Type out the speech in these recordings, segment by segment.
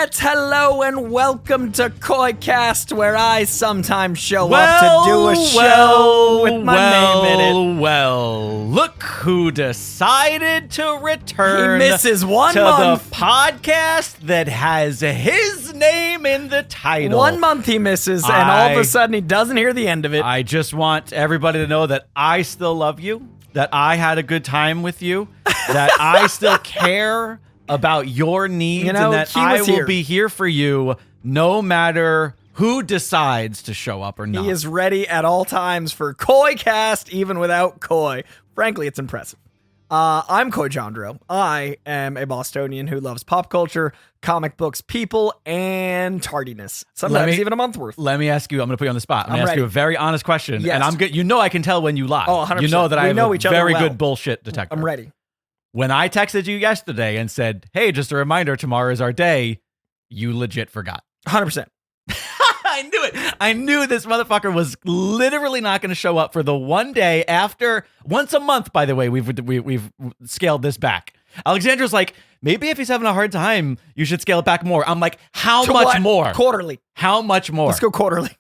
Internet, hello and welcome to KoiCast, where I sometimes show up to do a show with my name in it. Well, look who decided to return. He misses one to month. the podcast that has his name in the title. 1 month he misses, and all of a sudden he doesn't hear the end of it. I just want everybody to know that I still love you, that I had a good time with you, that I still care about your needs, and that I will be here for you no matter who decides to show up or not. He is ready at all times for KoiCast, even without Koi. Frankly, it's impressive. I'm Koi Jandro. I am a Bostonian who loves pop culture, comic books, people, and tardiness. Sometimes even a month worth. Let me ask you, I'm going to put you on the spot. I'm going to ask you a very honest question. Yes. And I'm good. You know I can tell when you lie. Oh, 100%. You know that I have a very well. good bullshit detector. I'm ready. When I texted you yesterday and said, hey, just a reminder, tomorrow is our day, you legit forgot. 100%. I knew it. I knew this motherfucker was literally not going to show up for the one day after, once a month, by the way, we've scaled this back. Alexandra's like, maybe if he's having a hard time, you should scale it back more. I'm like, how much more? Quarterly. How much more? Let's go quarterly.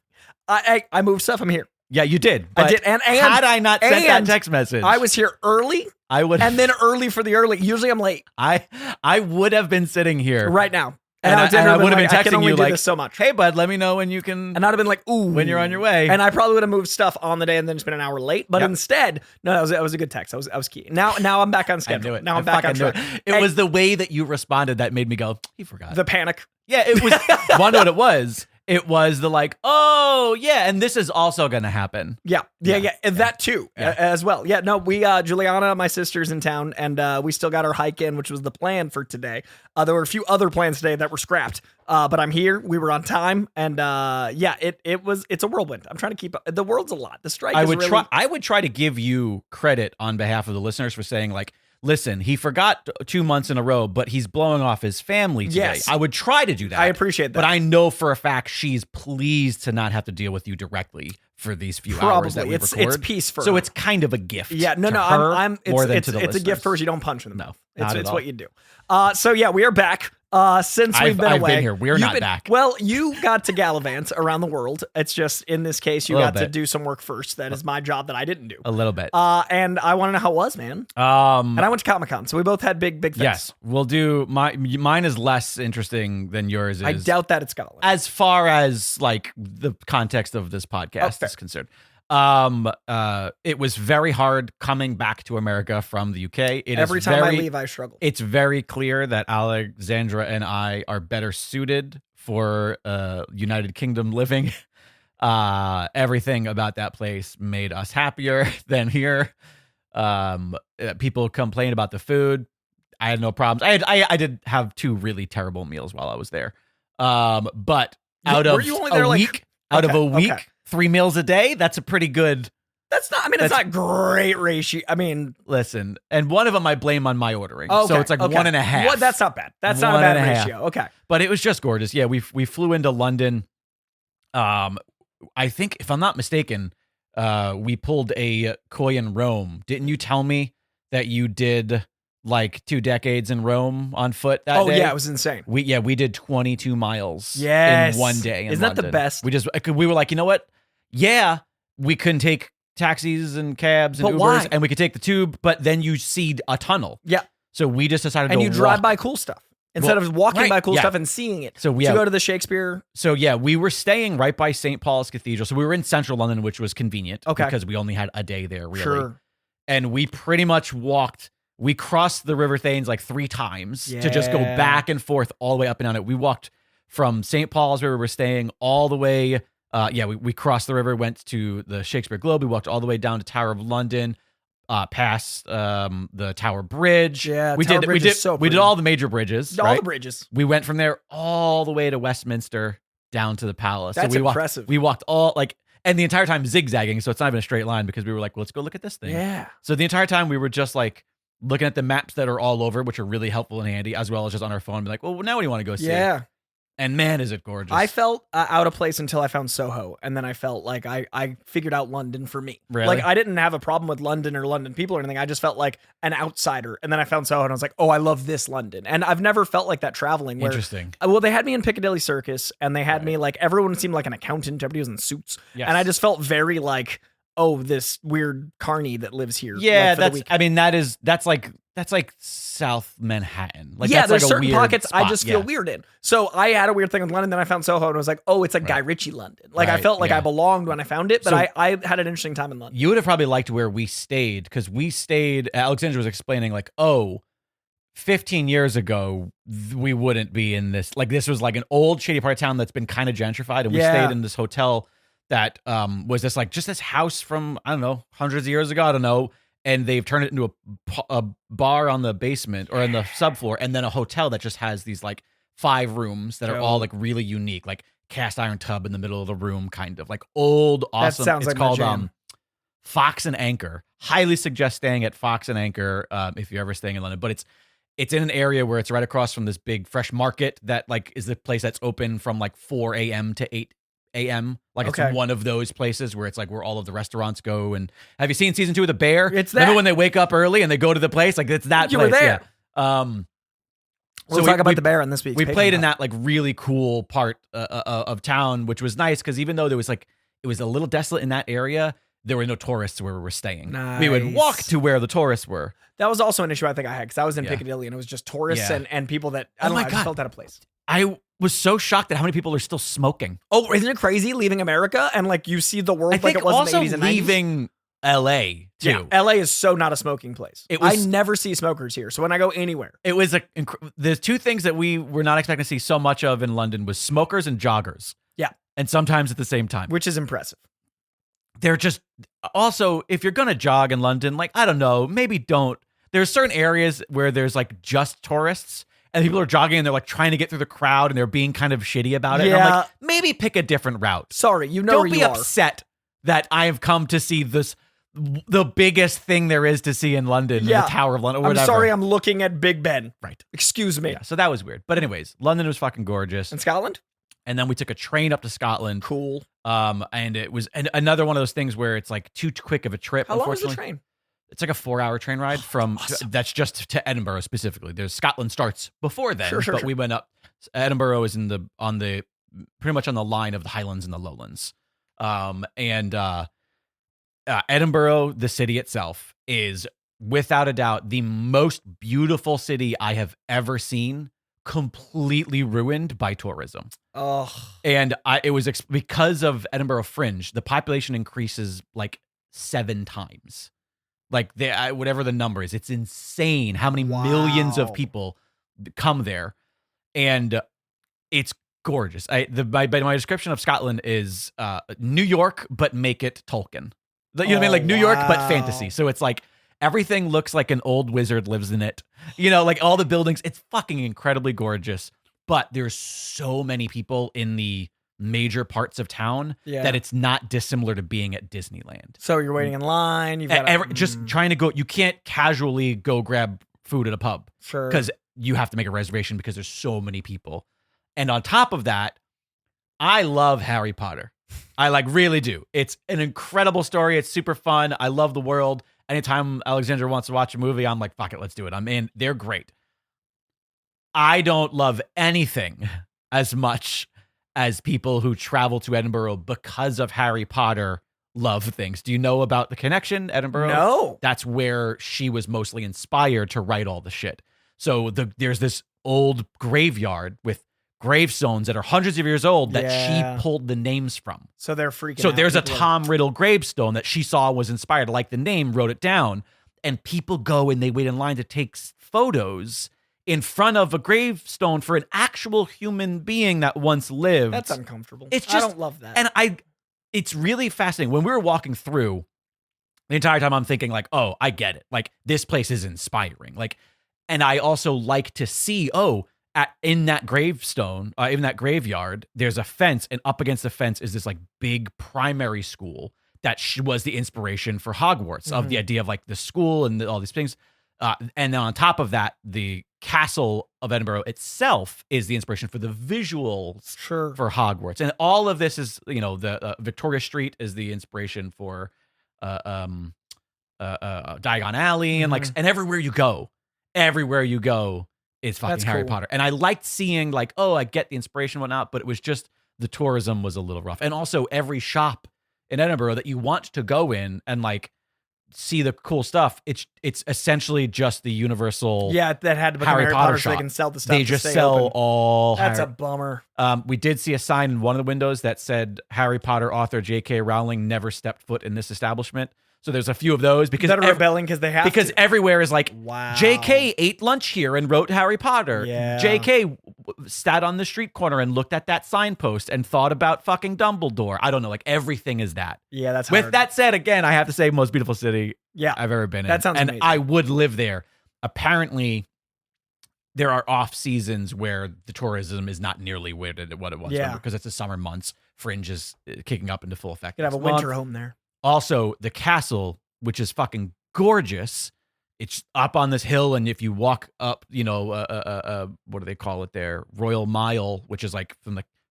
I moved stuff. I'm here. Yeah, you did. I did. And had I not sent that text message, I was here early. I would, and then early for the early. Usually I'm late. I would have been sitting here right now. And I would have been texting you like, so much. Hey, bud, let me know when you can. And I'd have been like, ooh. When you're on your way. And I probably would have moved stuff on the day and then just been an hour late. But instead, no, that was a good text. I was key. Now I'm back on schedule. I knew it. Now I'm back on track. It was the way that you responded that made me go, he forgot. The panic. Yeah, it was. Wonder what it was. It was the like, oh, yeah, and this is also going to happen. Yeah. And that too, as well. Yeah, no, we, Juliana, my sister's in town, and we still got our hike in, which was the plan for today. There were a few other plans today that were scrapped, but I'm here. We were on time, and it's a whirlwind. I'm trying to keep up. The world's a lot. The strike I would try to give you credit on behalf of the listeners for saying, like, listen, he forgot 2 months in a row, but he's blowing off his family today. Yes. I would try to do that. I appreciate that. But I know for a fact she's pleased to not have to deal with you directly for these few hours that we record. It's peace for so her. It's kind of a gift. Yeah, no, it's a gift for her. You don't punch in the mouth. It's what you do. So yeah, we are back. Since we've been away. I've been here. We're not back. Well, you got to gallivant around the world. It's just, in this case, you got to do some work first. That is my job that I didn't do. A little bit. And I want to know how it was, man. And I went to Comic-Con, so we both had big things. Yes, we'll do, mine is less interesting than yours is. I doubt that it's Scotland. As far as, like, the context of this podcast is concerned. It was very hard coming back to America from the UK. Every time I leave, I struggle. It's very clear that Alexandra and I are better suited for United Kingdom living. Everything about that place made us happier than here. People complain about the food. I had no problems. I did have 2 really terrible meals while I was there. But out of a week, 3 meals a day, that's a pretty good. It's not great ratio. I mean, listen, and one of them I blame on my ordering. Okay, so it's like 1.5. Well, that's not bad. That's not a bad ratio. Okay. But it was just gorgeous. Yeah, we flew into London. I think, if I'm not mistaken, we pulled a Koi in Rome. Didn't you tell me that you did like 2 decades in Rome on foot that day? Oh yeah, it was insane. We did 22 miles in one day. Isn't that the best? We were like, you know what? Yeah, we couldn't take taxis and cabs and Ubers, why? And we could take the tube, but then you see a tunnel. Yeah. So we just decided to walk. Drive by cool stuff instead of walking by cool stuff and seeing it. So to go to the Shakespeare. So yeah, we were staying right by St. Paul's Cathedral. So we were in central London, which was convenient because we only had a day there, really. Sure. And we pretty much walked. We crossed the River Thames like 3 times to just go back and forth all the way up and down it. We walked from St. Paul's, where we were staying, all the way. We crossed the river, went to the Shakespeare Globe. We walked all the way down to Tower of London, past the Tower Bridge. Yeah, we did all the major bridges. All the bridges. We went from there all the way to Westminster down to the palace. That's impressive. We walked and the entire time zigzagging, so it's not even a straight line because we were like, well, let's go look at this thing. Yeah. So the entire time we were just like looking at the maps that are all over, which are really helpful and handy, as well as just on our phone, be like, well, now what do you want to go see? Yeah. And man, is it gorgeous. I felt out of place until I found Soho, and then I felt like I figured out London for me. Really? Like I didn't have a problem with London or London people or anything. I just felt like an outsider, and then I found Soho, and I was like, oh, I love this London. And I've never felt like that traveling. Where, Interesting. Well, they had me in Piccadilly Circus, and they had me like everyone seemed like an accountant. Everybody was in suits, Yes. and I just felt very like, oh, this weird carny that lives here. Yeah, like, that's. I mean, that's like South Manhattan. Like, yeah, that's there's like a certain weird pockets I spot, just feel weird in. So I had a weird thing with London, then I found Soho, and I was like, oh, it's like Guy Ritchie London. Like I Right, felt like yeah. I belonged when I found it, but So- I had an interesting time in London. You would have probably liked where we stayed, because we stayed. Alexandra was explaining like, 15 years ago, we wouldn't be in this. Like, this was like an old shady part of town that's been kind of gentrified, and we Yeah. stayed in this hotel that was this like just this house from, I don't know, hundreds of years ago. I don't know. And they've turned it into a bar on the basement or in the subfloor, and then a hotel that just has these like 5 rooms that are all like really unique, like cast iron tub in the middle of the room, kind of like old, awesome. sounds It's like my called jam. Fox and Anchor. Highly suggest staying at Fox and Anchor if you're ever staying in London. But it's in an area where it's right across from this big fresh market that like is the place that's open from like 4 a.m. to 8 a.m. Like Okay. it's one of those places where it's like where all of the restaurants go. And have you seen season 2 of The Bear? It's Remember that. when they wake up early and they go to the place? Like it's that You place. were there. Yeah. We'll talk about the bear on this week's We Patreon played in pod. that like really cool part of town, which was nice because even though there was like it was a little desolate in that area, there were no tourists where we were staying. We would walk Nice. to where the tourists were. That was also an issue I think I had because I was in Yeah. Piccadilly and it was just tourists Yeah. and people that I Oh don't my know. I just God. felt out of place. I was so shocked at how many people are still smoking. Oh, isn't it crazy leaving America and like you see the world I like think it was in also the 80s and 90s? leaving LA too. Yeah, LA is so not a smoking place. It was- I never see smokers here. So when I go anywhere, It was there's 2 things that we were not expecting to see so much of in London was smokers and joggers. Yeah. And sometimes at the same time. which is impressive. They're just also, if you're going to jog in London, like, I don't know, maybe don't. There's certain areas where there's like just tourists and people are jogging and they're like trying to get through the crowd and they're being kind of shitty about it. And I'm Yeah. like, maybe pick a different route. Sorry, you know Don't where be you are. upset that I have come to see the biggest thing there is to see in London, Yeah. the Tower of London, or I'm whatever. sorry, I'm looking at Big Ben. Right. Excuse me. Yeah, so that was weird. But anyways, London was fucking gorgeous. In Scotland? And then we took a train up to Scotland. Cool. And it was another one of those things where it's like too quick of a trip. How long was the unfortunately. train? It's like a 4-hour train ride from awesome. that's just to Edinburgh specifically. There's Scotland starts before then, Sure, but we went up. Edinburgh is on the pretty much on the line of the Highlands and the Lowlands. Edinburgh, the city itself, is without a doubt the most beautiful city I have ever seen. Completely ruined by tourism. Oh, And it was because of Edinburgh Fringe, the population increases like 7 times. Like whatever the number is, it's insane how many millions of Wow. people come there, and it's gorgeous. My description of Scotland is New York, but make it Tolkien. You know what I mean? Like New York, but wow. fantasy. So it's like everything looks like an old wizard lives in it. You know, like all the buildings. It's fucking incredibly gorgeous. But there's so many people in the major parts of town Yeah. that it's not dissimilar to being at Disneyland. So you're waiting in line. You've got Just trying to go. You can't casually go grab food at a pub sure. because you have to make a reservation because there's so many people. And on top of that, I love Harry Potter. I like really do. It's an incredible story. It's super fun. I love the world. Anytime Alexandra wants to watch a movie, I'm like, fuck it, let's do it. I'm in. They're great. I don't love anything as much as people who travel to Edinburgh because of Harry Potter love things. Do you know about the connection, Edinburgh? No. That's where she was mostly inspired to write all the shit. So there's this old graveyard with gravestones that are hundreds of years old that Yeah. she pulled the names from. So they're freaking So out. there's a People are- Tom Riddle gravestone that she saw was inspired, like the name, wrote it down, and people go and they wait in line to take photos in front of a gravestone for an actual human being that once lived. That's uncomfortable. It's I just- don't love that. And it's really fascinating. When we were walking through, the entire time I'm thinking like, oh, I get it. Like this place is inspiring. Like, and I also like to see, in that gravestone, in that graveyard, there's a fence, and up against the fence is this like big primary school that was the inspiration for Hogwarts, of the idea of like the school and all these things. And then on top of that, the castle of Edinburgh itself is the inspiration for the visuals for Hogwarts. And all of this is, the Victoria Street is the inspiration for Diagon Alley. And and everywhere you go is fucking Harry Potter. And I liked seeing I get the inspiration and whatnot, but it was just the tourism was a little rough. And also every shop in Edinburgh that you want to go in and see the cool stuff, it's essentially just the Universal that had to become Harry Potter so they can sell the stuff. They just sell open. all That's a bummer. We did see a sign in one of the windows that said Harry Potter author J.K. Rowling never stepped foot in this establishment. So there's a few of those because that are rebelling because they have because to. Everywhere is wow. J.K. ate lunch here and wrote Harry Potter. Yeah. J.K. sat on the street corner and looked at that signpost and thought about fucking Dumbledore. I don't know, everything is that. Yeah, that's hard. With that said, again, I have to say most beautiful city I've ever been in. That sounds amazing. I would live there. Apparently, there are off seasons where the tourism is not nearly what it was because it's the summer months. Fringe is kicking up into full effect. You could have a winter home there. Also, the castle, which is fucking gorgeous. It's up on this hill, and if you walk up, what do they call it there? Royal Mile, which is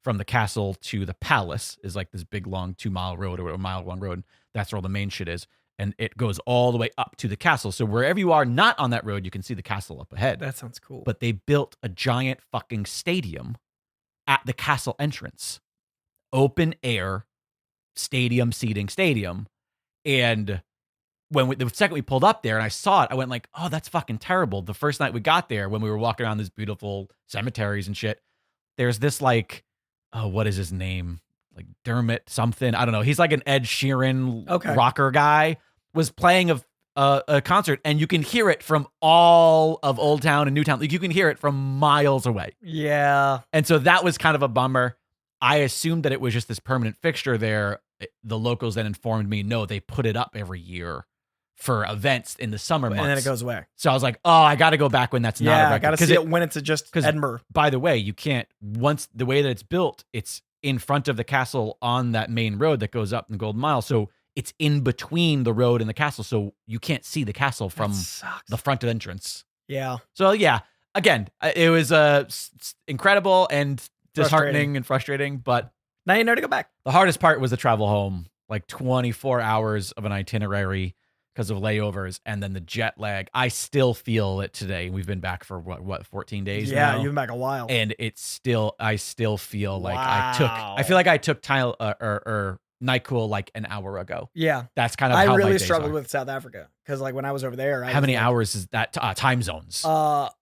from the castle to the palace, is this big long 2-mile road or a mile long road. That's where all the main shit is, and it goes all the way up to the castle. So wherever you are, not on that road, you can see the castle up ahead. That sounds cool. But they built a giant fucking stadium at the castle entrance, open air stadium seating stadium, and the second we pulled up there and I saw it, I went oh, that's fucking terrible. The first night we got there, when we were walking around these beautiful cemeteries and shit, there's this what is his name? Dermot something. I don't know. He's an Ed Sheeran rocker guy, was playing a concert, and you can hear it from all of Old Town and Newtown. You can hear it from miles away. Yeah. And so that was kind of a bummer. I assumed that it was just this permanent fixture there. The locals then informed me, no, they put it up every year for events in the summer months. And then it goes away. So I was oh, I got to go back when that's not a record. I got to see it when it's just Edinburgh. By the way, you can't, once the way that it's built, it's in front of the castle on that main road that goes up in the Golden Mile. So it's in between the road and the castle. So you can't see the castle from the front entrance. Yeah. So again, it was incredible and disheartening and frustrating, but now you know to go back. The hardest part was the travel home, 24 hours of an itinerary because of layovers, and then the jet lag. I still feel it today. We've been back for what 14 days now? Yeah, you've been back a while. And I still feel I feel like I took NyQuil an hour ago. Yeah. That's kind of how I really my days struggled are. with South Africa because when I was over there. How many hours is that time zones?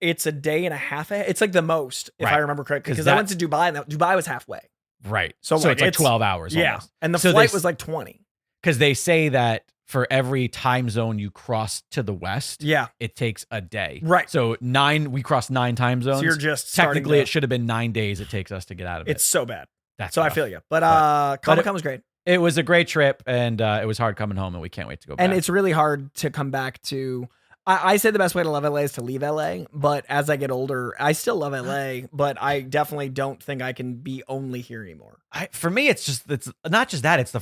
It's a day and a half. It's the most, if I remember correctly, because I went to Dubai and Dubai was halfway. Right. So it's 12 hours. Yeah. Almost. And the flight was 20. Because they say that for every time zone you cross to the west, it takes a day. Right. So we crossed 9 time zones. So you're just technically it should have been 9 days it takes us to get out of it. It's so bad. That's so rough. I feel you. But Comic-Con was great. It was a great trip, and it was hard coming home, and we can't wait to go back. And it's really hard to come back to. I say the best way to love LA is to leave LA, but as I get older, I still love LA, but I definitely don't think I can be only here anymore. For me, it's not just that. It's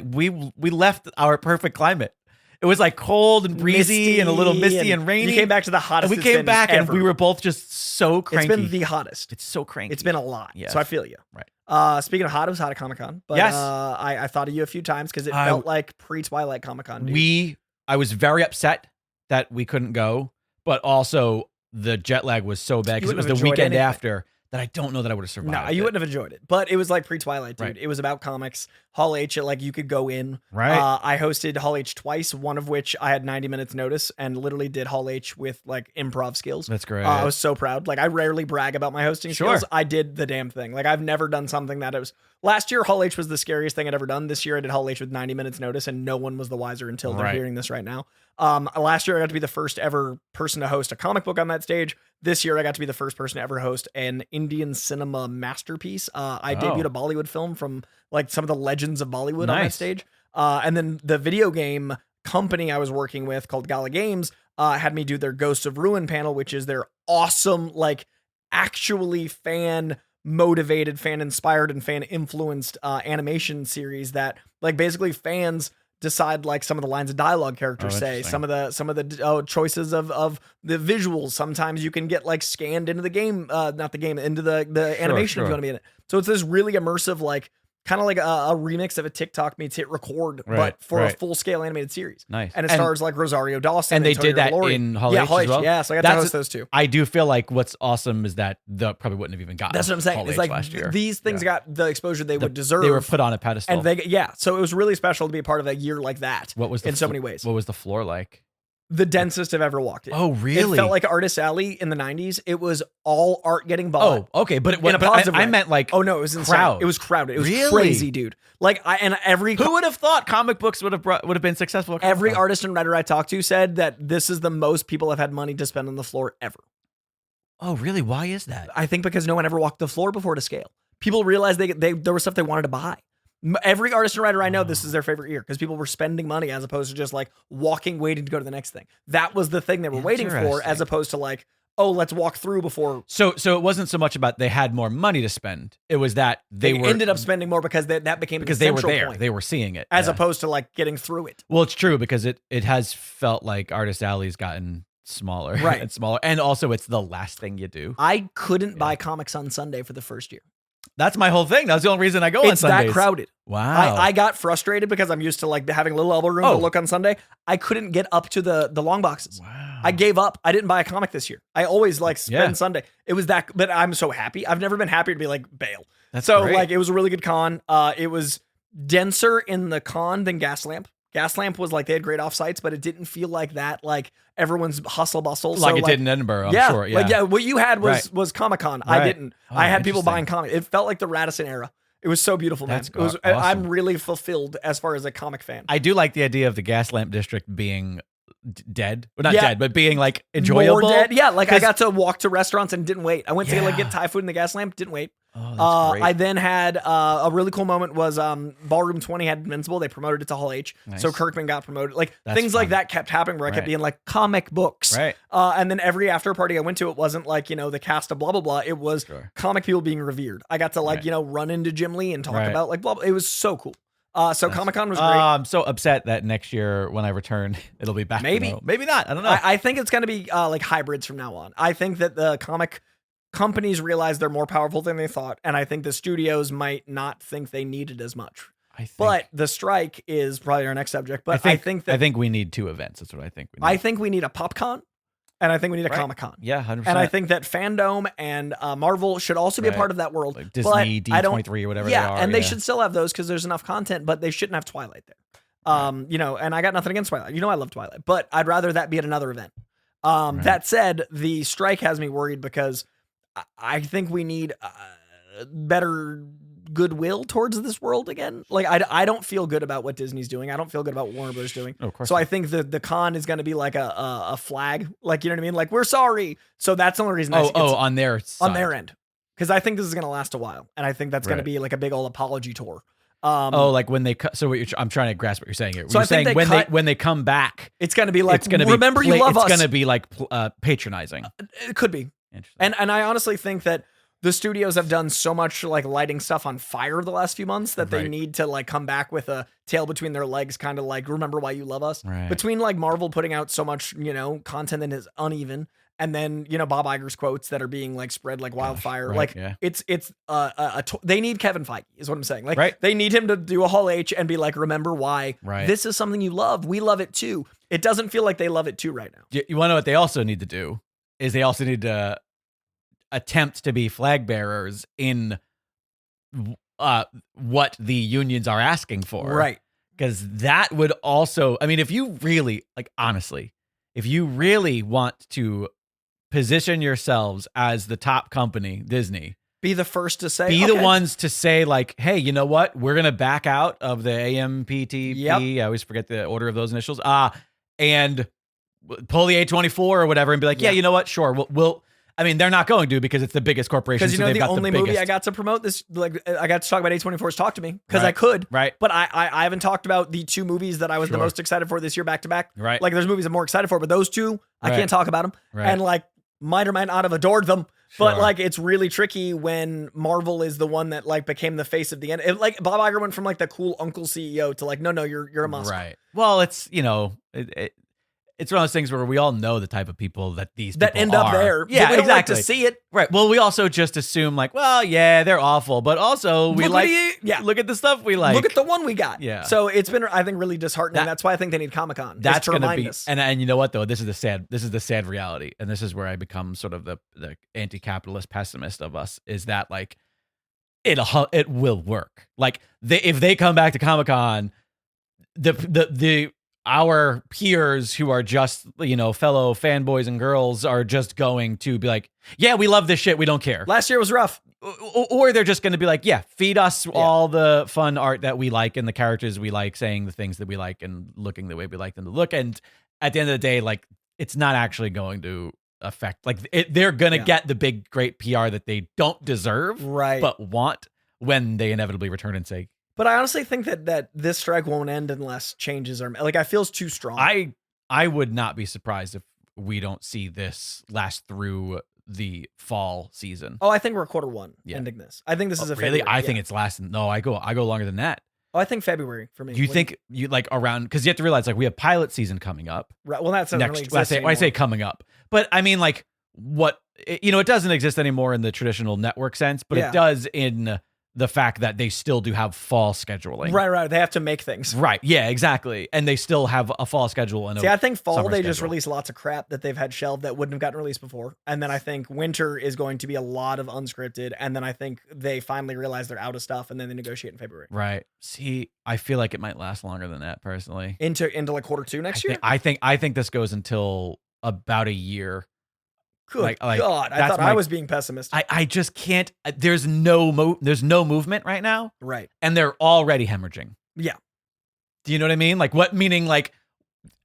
we left our perfect climate. It was cold and breezy and a little misty and rainy. You came back to the hottest. And we came back and we were both just so cranky. It's been the hottest. It's so cranky. It's been a lot. Yes. So I feel you. Right. Speaking of hot, it was hot at Comic-Con. But yes. I thought of you a few times because it felt like pre-Twilight Comic-Con. I was very upset that we couldn't go, but also the jet lag was so bad because it was the weekend after that I don't know that I would have survived. No, you wouldn't have enjoyed it. But it was pre-Twilight, dude. Right. It was about comics. Hall H, you could go in. Right. I hosted Hall H twice, one of which I had 90 minutes notice and literally did Hall H with improv skills. That's great. I was so proud. I rarely brag about my hosting skills. I did the damn thing. I've never done something that it was. Last year, Hall H was the scariest thing I'd ever done. This year, I did Hall H with 90 minutes notice and no one was the wiser until they're hearing this right now. Last year, I got to be the first ever person to host a comic book on that stage. This year, I got to be the first person to ever host an Indian cinema masterpiece. I debuted a Bollywood film from some of the legends of Bollywood on that stage. And then the video game company I was working with called Gala Games had me do their Ghosts of Ruin panel, which is their awesome, actually fan motivated, fan inspired, and fan influenced animation series that basically fans decide like some of the lines of dialogue characters say, some of the choices of the visuals. Sometimes you can get like scanned into the game, not the game, into the animation if you want to be in it. So it's this really immersive, like kind of like a remix of a TikTok meets hit record, but for a full scale animated series. Nice. And it stars like Rosario Dawson. And they did that in Hall H as well? Yeah, so I got to host those two. I do feel like what's awesome is that the probably wouldn't have even gotten That's what I'm saying. Hall It's H like last year. these things got the exposure they would deserve. They were put on a pedestal. And so it was really special to be a part of a year like that. What was in so many ways. What was the floor like? The densest I've ever walked in. Oh, really? It felt like Artist Alley in the 90s. It was all art getting bought. Oh, okay. But in a positive way. I meant like, oh no, it was insane. crowd. It was crowded. It was Really? crazy, dude. Like who would have thought comic books would have been successful? Every artist and writer I talked to said that this is the most people have had money to spend on the floor ever. Oh, really? Why is that? I think because no one ever walked the floor before to scale. People realized there was stuff they wanted to buy. Every artist and writer I know, this is their favorite year because people were spending money as opposed to just like walking, waiting to go to the next thing. That was the thing they were waiting for, as opposed to like, oh, let's walk through before. So it wasn't so much about they had more money to spend. It was that they ended up spending more because that became because the they were there. point, they were seeing it as opposed to like getting through it. Well, it's true because it has felt like Artist Alley's gotten smaller, right? And smaller, and also it's the last thing you do. I couldn't buy comics on Sunday for the first year. That's my whole thing. That's the only reason I go on Sundays. It's that crowded. Wow. I got frustrated because I'm used to like having a little elbow room to look on Sunday. I couldn't get up to the long boxes. Wow. I gave up. I didn't buy a comic this year. I always like spend Sunday. It was that, but I'm so happy. I've never been happier to be like bail. That's so great. Like it was a really good con. It was denser in the con than Gaslamp. Gaslamp was like they had great offsites, but it didn't feel like that. Like everyone's hustle bustle, like it did in Edinburgh. I'm sure. Yeah, like what you had was Comic-Con. Right. I didn't. Oh, I had people buying comics. It felt like the Radisson era. It was so beautiful, man. It was, awesome. I'm really fulfilled as far as a comic fan. I do like the idea of the Gaslamp District being dead. Well, not dead, but being like enjoyable. More dead. Yeah, like I got to walk to restaurants and didn't wait. I went to like get Thai food in the Gaslamp, didn't wait. Oh, that's great. I then had a really cool moment was Ballroom 20 had Invincible. They promoted it to Hall H. Nice. So Kirkman got promoted. Like That's things fun. like that kept happening where I kept being like comic books. Right. And then every after party I went to, it wasn't like, the cast of blah, blah, blah. It was comic people being revered. I got to like, run into Jim Lee and talk about like blah, blah. It was so cool. So Comic-Con was great. I'm so upset that next year when I return, it'll be back. Maybe. Maybe not. I don't know. I think it's going to be like hybrids from now on. I think that the comic companies realize they're more powerful than they thought, and I think the studios might not think they need it as much. But the strike is probably our next subject. But I think we need two events. That's what I think. I think we need a PopCon, and I think we need a Comic-Con. Yeah, 100%. And I think that Fandom and Marvel should also be a part of that world. Like Disney, D23 or whatever they are. And they should still have those because there's enough content, but they shouldn't have Twilight there. And I got nothing against Twilight. I love Twilight, but I'd rather that be at another event. That said, the strike has me worried because I think we need better goodwill towards this world again. Like I don't feel good about what Disney's doing. I don't feel good about what Warner Bros. Doing. Of course. So I think the con is going to be like a flag. Like, you know what I mean? Like, we're sorry. So that's the only reason. On their side. On their end. Because I think this is going to last a while. And I think that's going to be like a big old apology tour. Like when they cut. So I'm trying to grasp what you're saying here. So you're saying when they come back, it's going to be like, it's gonna remember be you love us. It's going to be like patronizing. It could be. Interesting. And I honestly think that the studios have done so much like lighting stuff on fire the last few months that they need to like come back with a tail between their legs, kind of like remember why you love us. Right. Between like Marvel putting out so much, content that is uneven, and then Bob Iger's quotes that are being like spread like wildfire. They need Kevin Feige is what I'm saying. Like they need him to do a Hall H and be like, remember why this is something you love. We love it too. It doesn't feel like they love it too right now. You want to know what they also need to do? Is they also need to attempt to be flag bearers in what the unions are asking for. Right. Because that would also, I mean, if you really, like, honestly, if you really want to position yourselves as the top company, Disney, be the first to say, the ones to say like, hey, you know what? We're going to back out of the AMPTP. Yep. I always forget the order of those initials. And pull the A24 or whatever and be like, yeah, you know what? Sure. We'll I mean, they're not going to because it's the biggest corporation. Because the only movie I got to promote this, like I got to talk about A24's Talk to Me because I could. Right. But I haven't talked about the two movies that I was the most excited for this year back to back. Right. Like there's movies I'm more excited for, but those two, I can't talk about them. Right. And like might or might not have adored them. But like, it's really tricky when Marvel is the one that like became the face of the end. Like Bob Iger went from like the cool uncle CEO to like, no, you're a Musk. Right. Well, it's, it's one of those things where we all know the type of people that these people end up there. Yeah, we don't like exactly. to see it. Right. Well, we also just assume like, well, yeah, they're awful, but also we look at the stuff we like. Look at the one we got. Yeah. So it's been, I think, really disheartening. That's why I think they need Comic-Con. That's going to be, and you know what though? This is the sad reality, and this is where I become sort of the anti-capitalist pessimist of us. Is that like it will work? Like if they come back to Comic-Con, our peers who are just, fellow fanboys and girls are just going to be like, yeah, we love this shit. We don't care. Last year was rough. Or they're just going to be like, yeah, feed us all the fun art that we like and the characters we like, saying the things that we like and looking the way we like them to look. And at the end of the day, like, it's not actually going to affect, like, they're going to get the big, great PR that they don't deserve, but want when they inevitably return and say, but I honestly think that this strike won't end unless changes are like, I feels too strong. I would not be surprised if we don't see this last through the fall season. Oh, I think we're Q1 ending this. I think this is a really. I think it's lasting. No, I go longer than that. Oh, I think February for me. Do you think you like around? Because you have to realize like we have pilot season coming up. Right. Well, that's next. Really I say coming up, but I mean like what it doesn't exist anymore in the traditional network sense, but it does in the fact that they still do have fall scheduling. Right. They have to make things. Right. Yeah, exactly. And they still have a fall schedule. And I think fall, they just release lots of crap that they've had shelved that wouldn't have gotten released before. And then I think winter is going to be a lot of unscripted. And then I think they finally realize they're out of stuff and then they negotiate in February. Right. See, I feel like it might last longer than that personally. Into like Q2 next year? I think this goes until about a year. Good God, I thought I was being pessimistic. I just can't. There's no movement right now. Right. And they're already hemorrhaging. Yeah. Do you know what I mean? Like what? Meaning like,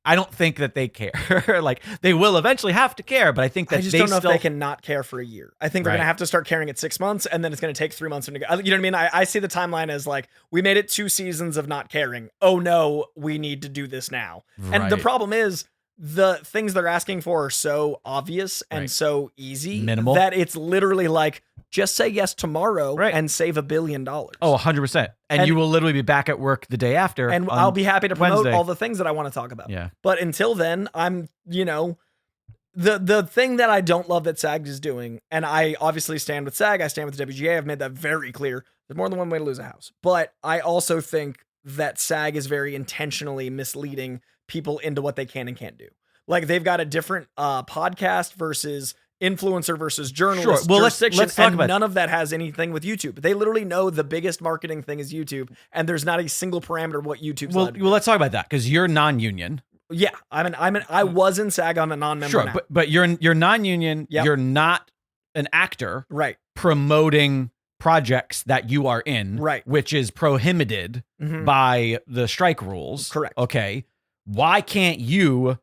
I don't think that they care. Like they will eventually have to care, but I think that I just don't know if they can not care for a year. I think they're going to have to start caring at 6 months, and then it's going to take 3 months. You know what I mean? I see the timeline as like, we made it 2 seasons of not caring. Oh no, we need to do this now. Right. And the problem is, the things they're asking for are so obvious and so easy, minimal, that it's literally like, just say yes tomorrow and save $1 billion. Oh, 100%. And you will literally be back at work the day after. And I'll be happy to promote all the things that I want to talk about. Yeah. But until then, I'm, the thing that I don't love that SAG is doing, and I obviously stand with SAG, I stand with the WGA, I've made that very clear. There's more than one way to lose a house. But I also think that SAG is very intentionally misleading people into what they can and can't do. Like they've got a different podcast versus influencer versus journalist. Sure. Well, let's talk about none of that has anything with YouTube. They literally know the biggest marketing thing is YouTube, and there's not a single parameter of what YouTube's allowed to do. Well, let's talk about that because you're non-union. Yeah, I was in SAG. I'm a non-member. Sure, now. but you're non-union. Yep. You're not an actor, right? Promoting projects that you are in, right? Which is prohibited by the strike rules. Correct. Okay. Why can't you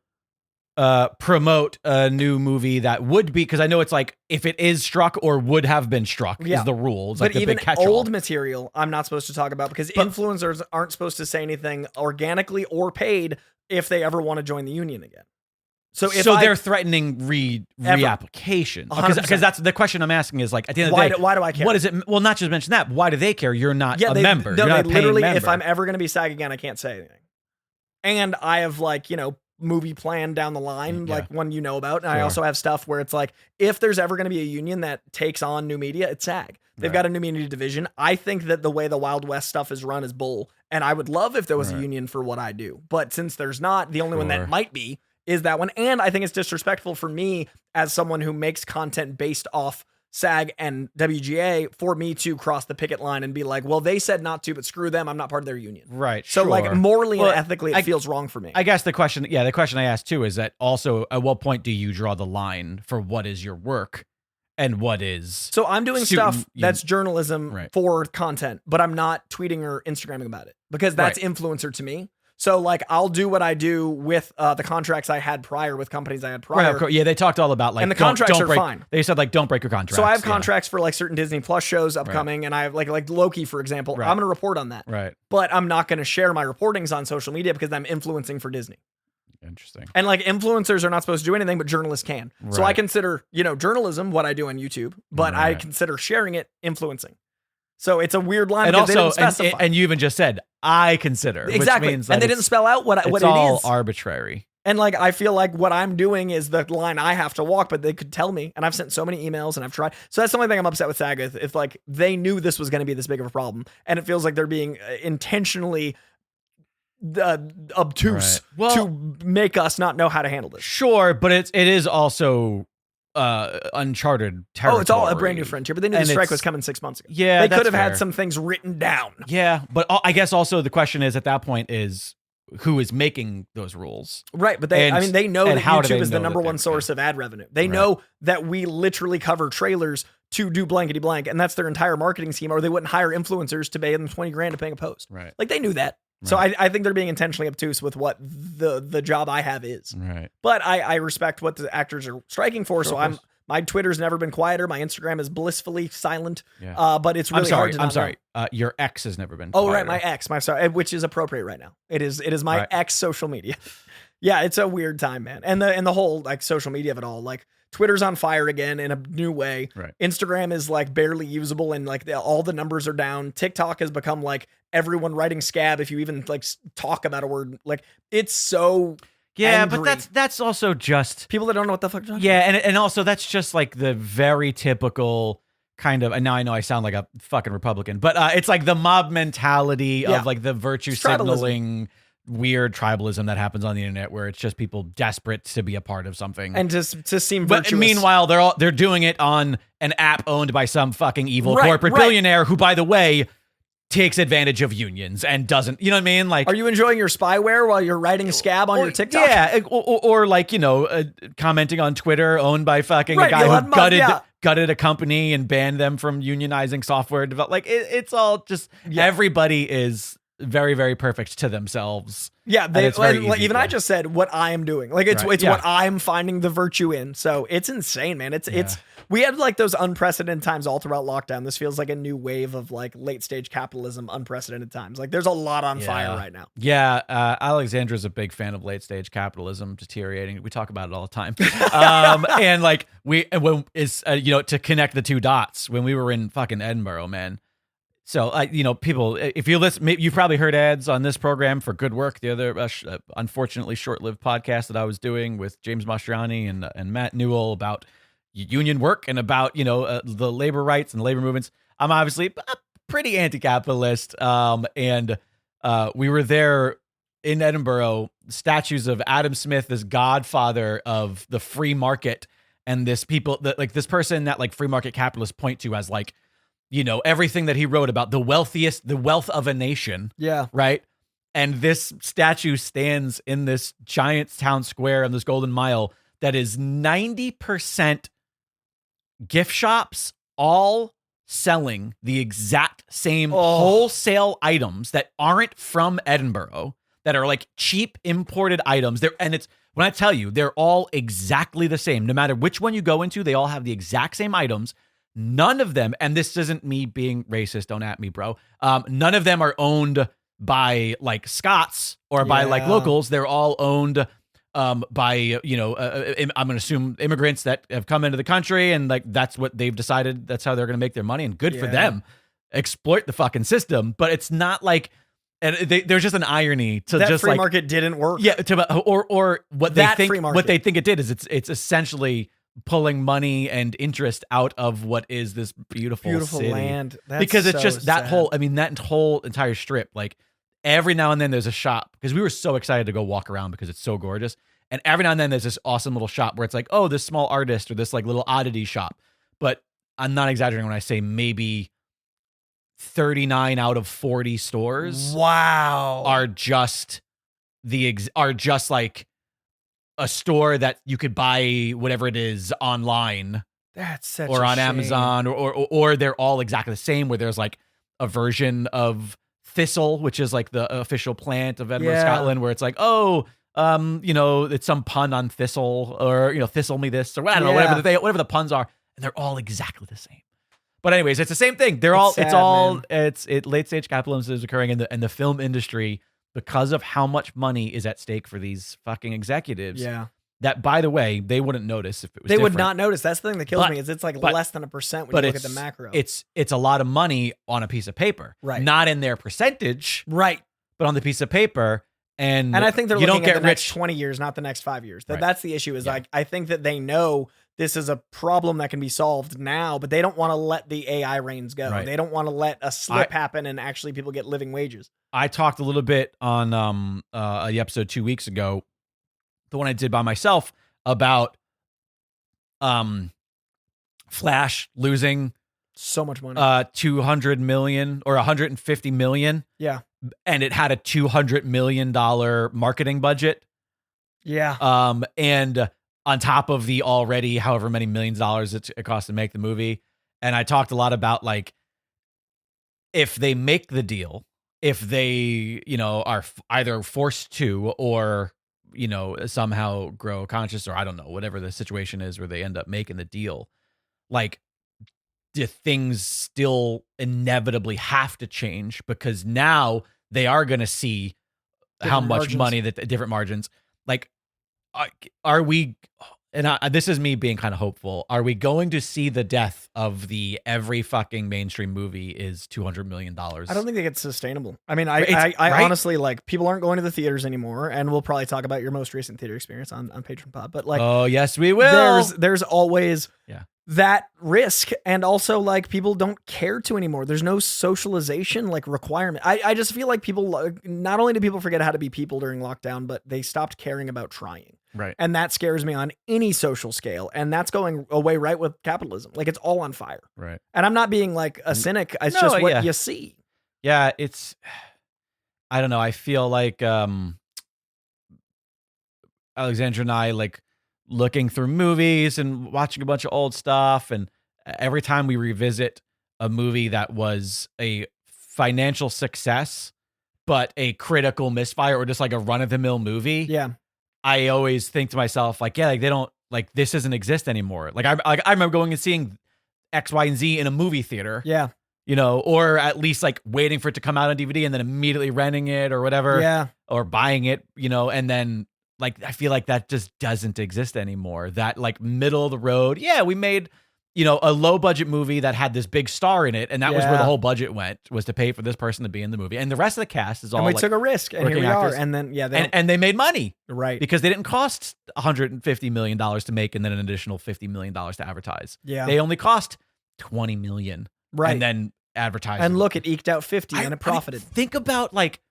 promote a new movie that would be, because I know it's like if it is struck or would have been struck is the rules. But like even old material, I'm not supposed to talk about because influencers aren't supposed to say anything organically or paid if they ever want to join the union again. So they're threatening reapplication because that's the question I'm asking is like at the end of the day, why do I care? What is it? Well, not just mention that. Why do they care? You're not a member. No, you're not literally, member. if I'm ever going to be SAG again, I can't say anything. And I have movie plan down the line, like one about. And I also have stuff where it's like, if there's ever going to be a union that takes on new media, it's SAG. They've got a new media division. I think that the way the Wild West stuff is run is bull. And I would love if there was a union for what I do. But since there's not, the only one that might be is that one. And I think it's disrespectful for me as someone who makes content based off SAG and WGA for me to cross the picket line and be like, well, they said not to, but screw them. I'm not part of their union. Right. So like morally and ethically, it feels wrong for me. I guess the question I asked too is that also at what point do you draw the line for what is your work and what is? So I'm doing stuff that's journalism for content, but I'm not tweeting or Instagramming about it because that's influencer to me. So like I'll do what I do with the contracts I had prior with companies I had prior. Right, yeah, they talked all about like and the contracts are fine. They said like don't break your contracts. So I have contracts for like certain Disney Plus shows upcoming, and I have like Loki, for example. I'm going to report on that. Right. But I'm not going to share my reportings on social media because I'm influencing for Disney. Interesting. And like influencers are not supposed to do anything, but journalists can. So I consider, journalism what I do on YouTube, but I consider sharing it influencing. So it's a weird line. And also, they didn't specify. and you even just said, I consider. Exactly. Which means and they didn't spell out what it is. It's all arbitrary. And like, I feel like what I'm doing is the line I have to walk, but they could tell me. And I've sent so many emails and I've tried. So that's the only thing I'm upset with SAG with. If like they knew this was going to be this big of a problem, and it feels like they're being intentionally obtuse to make us not know how to handle this. Sure, but it is also uncharted territory. Oh, it's all a brand new frontier. But they knew the strike was coming 6 months ago. Yeah, they could have had some things written down. Yeah, but I guess also the question is at that point is who is making those rules, right? But they know that YouTube is the number one source of ad revenue. They know that we literally cover trailers to do blankety blank, and that's their entire marketing scheme. Or they wouldn't hire influencers to pay them $20,000 to pay a post. Right? Like they knew that. So I think they're being intentionally obtuse with what the job I have is. Right. But I respect what the actors are striking for. Sure, so my Twitter's never been quieter. My Instagram is blissfully silent. Yeah. But it's really hard to I'm sorry. Your ex has never been quieter. Oh, right. My ex, which is appropriate right now. It is my ex social media. Yeah, it's a weird time, man. And the whole like social media of it all, like Twitter's on fire again in a new way. Right. Instagram is like barely usable and like all the numbers are down. TikTok has become like everyone writing scab if you even like talk about a word. Like it's so angry. But that's also just people that don't know what the fuck. Yeah, and also that's just like the very typical kind of. And now I know I sound like a fucking Republican, but it's like the mob mentality of like the virtue signaling. Weird tribalism that happens on the internet where it's just people desperate to be a part of something and to seem virtuous. But meanwhile they're doing it on an app owned by some fucking evil corporate billionaire who, by the way, takes advantage of unions and doesn't, you know what I mean? Like, are you enjoying your spyware while you're writing scab on your TikTok? Yeah, or like, commenting on Twitter owned by fucking a guy who gutted a company and banned them from unionizing software development. Like it's all just everybody is very, very perfect to themselves. Yeah, even I just said what I am doing. Like it's what I'm finding the virtue in. So it's insane, man. It's we had like those unprecedented times all throughout lockdown. This feels like a new wave of like late stage capitalism, unprecedented times. Like there's a lot on fire right now. Yeah, Alexandra's a big fan of late stage capitalism deteriorating. We talk about it all the time. And like to connect the two dots when we were in fucking Edinburgh, man. So, people, if you listen, you've probably heard ads on this program for Good Work, the other unfortunately short-lived podcast that I was doing with James Mastriani and Matt Newell about union work and about, the labor rights and labor movements. I'm obviously pretty anti-capitalist. And we were there in Edinburgh, statues of Adam Smith as godfather of the free market. And this person that like free market capitalists point to as like, everything that he wrote about the wealth of a nation. Yeah. Right. And this statue stands in this giant town square on this Golden Mile that is 90% gift shops, all selling the exact same wholesale items that aren't from Edinburgh, that are like cheap imported items. When I tell you, they're all exactly the same. No matter which one you go into, they all have the exact same items. None of them, and this isn't me being racist, don't at me, bro. None of them are owned by like Scots or by like locals. They're all owned by, I'm going to assume immigrants that have come into the country and like that's what they've decided. That's how they're going to make their money, and good for them. Exploit the fucking system, but it's not like, and there's just an irony to that just free like market didn't work. Yeah, or what they think it did is it's essentially pulling money and interest out of what is this beautiful city. Land. Because it's just that whole entire strip. Like every now and then there's a shop, because we were so excited to go walk around because it's so gorgeous. And every now and then there's this awesome little shop where it's like, oh, this small artist or this like little oddity shop. But I'm not exaggerating when I say maybe 39 out of 40 stores are just like a store that you could buy whatever it is online. That's such or a on shame. Amazon, or they're all exactly the same, where there's like a version of thistle, which is like the official plant of Edinburgh, Scotland, where it's like, it's some pun on thistle, or thistle me this, or I don't know, whatever the puns are, and they're all exactly the same. But anyways, it's the same thing. Late stage capitalism is occurring in the film industry. because of how much money is at stake for these fucking executives. Yeah. That, by the way, they wouldn't notice if it was They would different. not notice. That's the thing that kills me is it's like less than 1% when you look at the macro. It's a lot of money on a piece of paper. Right. Not in their percentage. Right. But on the piece of paper. And I think they're you looking don't at get the rich. next 20 years, not the next 5 years. Right. That's the issue is I think that they know this is a problem that can be solved now, but they don't want to let the AI reins go. Right. They don't want to let a slip happen and actually people get living wages. I talked a little bit on the episode 2 weeks ago, the one I did by myself, about Flash losing so much money. 200 million or 150 million. Yeah. And it had a $200 million marketing budget. Yeah. And on top of the already however many millions of dollars it cost to make the movie. And I talked a lot about like, if they make the deal, if they, are either forced to, or, somehow grow conscious, or I don't know, whatever the situation is where they end up making the deal, like, do things still inevitably have to change? Because now they are going to see how much money that the different margins, like, are we, and this is me being kind of hopeful, are we going to see the death of the every fucking mainstream movie is $200 million? I don't think it's sustainable. I mean, I honestly, like, people aren't going to the theaters anymore, and we'll probably talk about your most recent theater experience on Patron Pod, but like, oh yes, we will. There's always yeah. that risk, and also like people don't care to anymore. There's no socialization like requirement. I just feel like people, not only do people forget how to be people during lockdown, but they stopped caring about trying. Right. And that scares me on any social scale. And that's going away right with capitalism. Like it's all on fire. Right. And I'm not being like a cynic. It's just what you see. Yeah. I don't know. I feel like Alexandra and I like looking through movies and watching a bunch of old stuff. And every time we revisit a movie that was a financial success, but a critical misfire or just like a run of the mill movie. Yeah. I always think to myself, like, yeah, like they don't, like, this doesn't exist anymore. Like I remember going and seeing X, Y, and Z in a movie theater. Yeah. Or at least like waiting for it to come out on DVD and then immediately renting it or whatever. Yeah. Or buying it, and then like, I feel like that just doesn't exist anymore. That like middle of the road. Yeah. We made, a low budget movie that had this big star in it. And that was where the whole budget went, was to pay for this person to be in the movie. And the rest of the cast is all, and we took a risk, and here we are. And then, and they made money. Right. Because they didn't cost $150 million to make and then an additional $50 million to advertise. Yeah. They only cost $20 million. Right. And then advertising. And look, it eked out 50 and it profited. Think about like,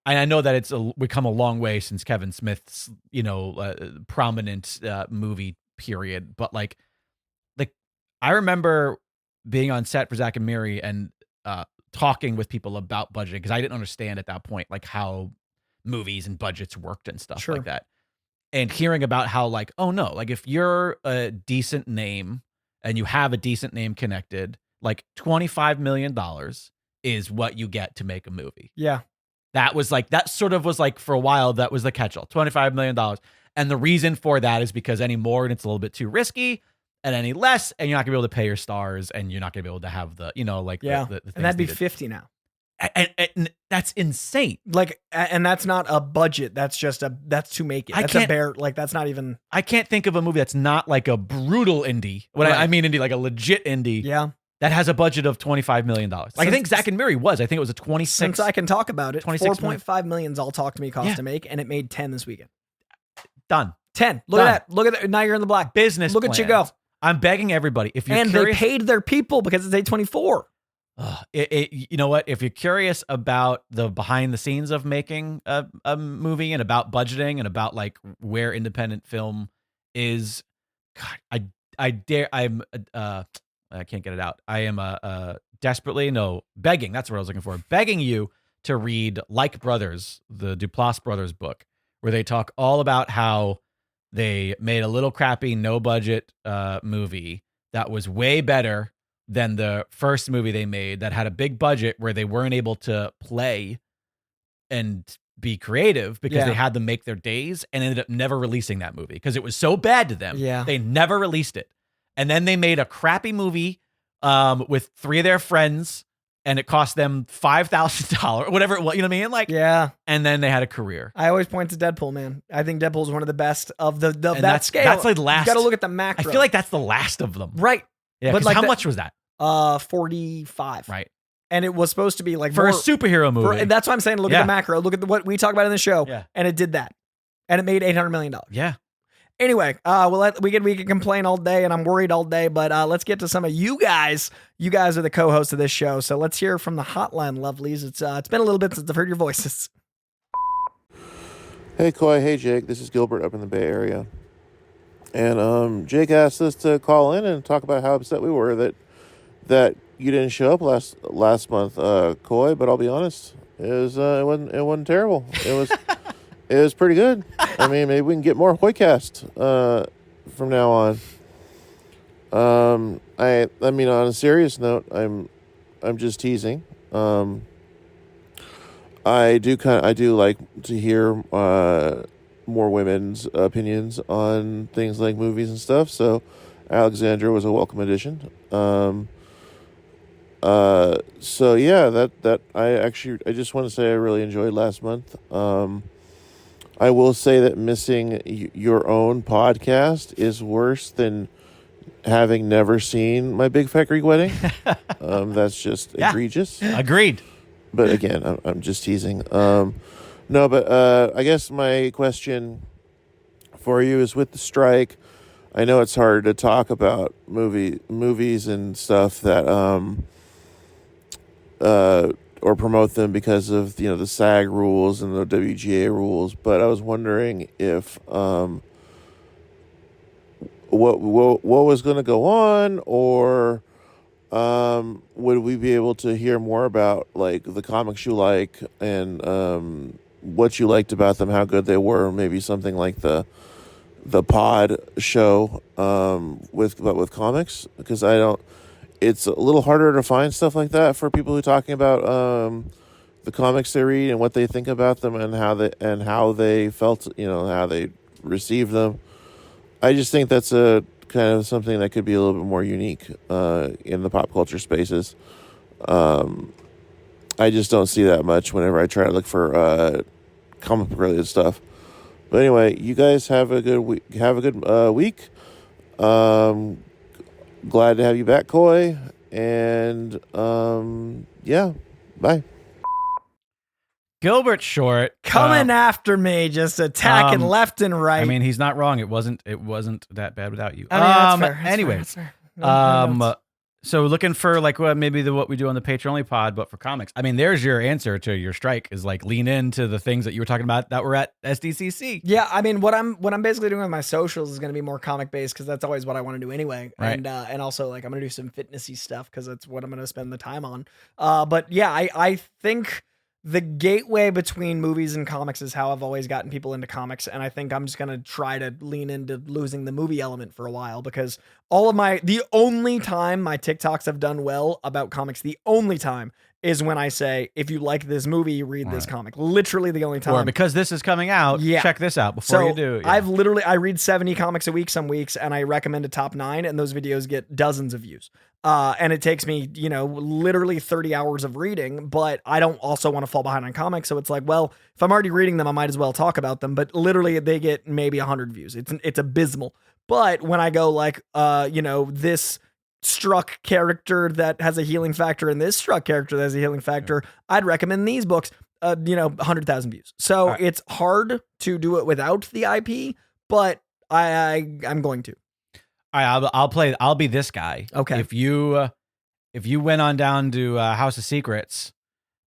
and I know that it's become a long way since Kevin Smith's, prominent movie period, but like I remember being on set for Zach and Miri and talking with people about budgeting, because I didn't understand at that point like how movies and budgets worked and stuff like that. And hearing about how like, oh no, like if you're a decent name and you have a decent name connected, like $25 million is what you get to make a movie. Yeah. That was like, that sort of was like for a while, that was the catch-all, $25 million. And the reason for that is because any more and it's a little bit too risky, and any less, and you're not gonna be able to pay your stars, and you're not gonna be able to have the, the and that'd be needed. 50 now. And that's insane. Like, and that's not a budget. That's just that's to make it. That's a bare, like, that's not even. I can't think of a movie that's not like a brutal indie. When I mean indie, like a legit indie. Yeah. That has a budget of $25 million. Like, I think Zach and Miri was. I think it was a 26. Since I can talk about it, 4.5 million's all Talk to Me cost Yeah. to make, and it made 10 this weekend. Done. 10. Look at that. Look at that. Now you're in the black. Business Look at you go. I'm begging everybody, if you're and curious, they paid their people because it's A24. You know what? If you're curious about the behind the scenes of making a movie and about budgeting and about like where independent film is, God, I can't get it out. I am begging. That's what I was looking for. Begging you to read Like Brothers, the Duplass brothers book, where they talk all about how they made a little crappy, no budget movie that was way better than the first movie they made that had a big budget, where they weren't able to play and be creative because they had to make their days, and ended up never releasing that movie because it was so bad to them. Yeah. They never released it. And then they made a crappy movie with three of their friends and it cost them $5,000, whatever it was. You know what I mean? Like, yeah. And then they had a career. I always point to Deadpool, man. I think Deadpool's one of the best of that scale. That's like last. You got to look at the macro. I feel like that's the last of them. Right. Yeah. But like how much was that? 45. Right. And it was supposed to be like for a superhero movie. That's what I'm saying. Look at the macro. Look at what we talk about in the show. Yeah. And it did that. And it made $800 million. Yeah. Anyway, we can complain all day, and I'm worried all day, but let's get to some of you guys. You guys are the co-hosts of this show, so let's hear from the hotline, lovelies. It's been a little bit since I've heard your voices. Hey, Coy. Hey, Jake. This is Gilbert up in the Bay Area. And Jake asked us to call in and talk about how upset we were that you didn't show up last month, Coy. But I'll be honest, it wasn't terrible. It was pretty good. I mean, maybe we can get more Hoycast from now on. I mean, on a serious note, I'm just teasing. I do like to hear more women's opinions on things like movies and stuff. So, Alexandra was a welcome addition. So yeah, that I just want to say I really enjoyed last month. I will say that missing your own podcast is worse than having never seen My Big Fat Greek Wedding. That's just egregious. Agreed. But again, I'm just teasing. No, but I guess my question for you is with the strike. I know it's hard to talk about movies and stuff that or promote them because of the SAG rules and the WGA rules, but I was wondering if what was going to go on, or would we be able to hear more about like the comics you like and what you liked about them, how good they were, maybe something like the pod show with comics, because it's a little harder to find stuff like that for people who are talking about the comics they read and what they think about them and how they felt, how they received them. I just think that's a kind of something that could be a little bit more unique in the pop culture spaces. I just don't see that much whenever I try to look for comic book related stuff. But anyway, you guys have a good week. Week. Glad to have you back, Coy. And yeah, bye. Gilbert Short coming after me, just attacking left and right. I mean, he's not wrong. It wasn't that bad without you. I mean, that's fair. Anyway, that's fair. No, so looking for like maybe what we do on the Patreon only pod, but for comics. I mean, there's your answer to your strike is like lean into the things that you were talking about that were at SDCC. Yeah, I mean, what I'm basically doing with my socials is going to be more comic based because that's always what I want to do anyway. Right. And also like I'm going to do some fitnessy stuff because that's what I'm going to spend the time on. But yeah, I think the gateway between movies and comics is how I've always gotten people into comics. And I think I'm just going to try to lean into losing the movie element for a while, because the only time my TikToks have done well about comics, the only time is when I say, if you like this movie, read this comic. Literally the only time. Or because this is coming out, check this out before you do. Yeah. I read 70 comics a week some weeks, and I recommend a top 9, and those videos get dozens of views. And it takes me, literally 30 hours of reading, but I don't also want to fall behind on comics. So it's like, well, if I'm already reading them, I might as well talk about them. But literally they get maybe 100 views. It's abysmal. But when I go like, this struck character that has a healing factor and this struck character that has a healing factor, I'd recommend these books, 100,000 views. So it's hard to do it without the IP, but I'm going to. All right, I'll be this guy. Okay. If you went on down to House of Secrets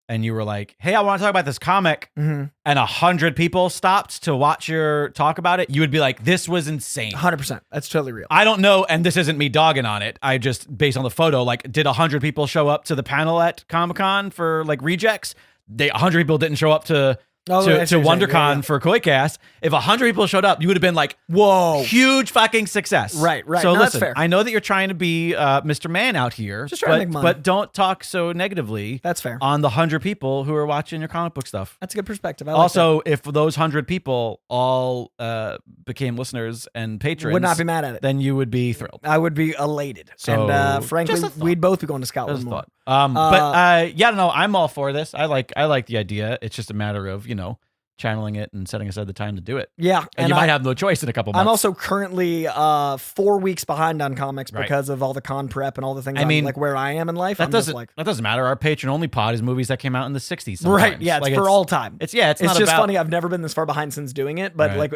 and you were like, hey, I want to talk about this comic, and 100 people stopped to watch your talk about it, you would be like, this was insane. 100%. That's totally real. I don't know, and this isn't me dogging on it. I just, based on the photo, like, did 100 people show up to the panel at Comic-Con for like rejects? 100 people didn't show up to WonderCon for Koicast. If 100 people showed up, you would have been like, whoa, huge fucking success. Right. So no, listen, that's fair. I know that you're trying to be Mr. Man out here, just trying to make money. But don't talk so negatively. That's fair. On the 100 people who are watching your comic book stuff. That's a good perspective. Also, if those 100 people all became listeners and patrons, would not be mad at it. Then you would be thrilled. I would be elated. So, and frankly, we'd both be going to Scotland more. No, I'm all for this. I like the idea. It's just a matter of, channeling it and setting aside the time to do it. Yeah. And you might have no choice in a couple months. I'm also currently 4 weeks behind on comics because of all the con prep and all the things like where I am in life. That doesn't matter. Our patron only pod is movies that came out in the 60s sometimes. Right. Yeah, it's for all time. It's just funny. I've never been this far behind since doing it, but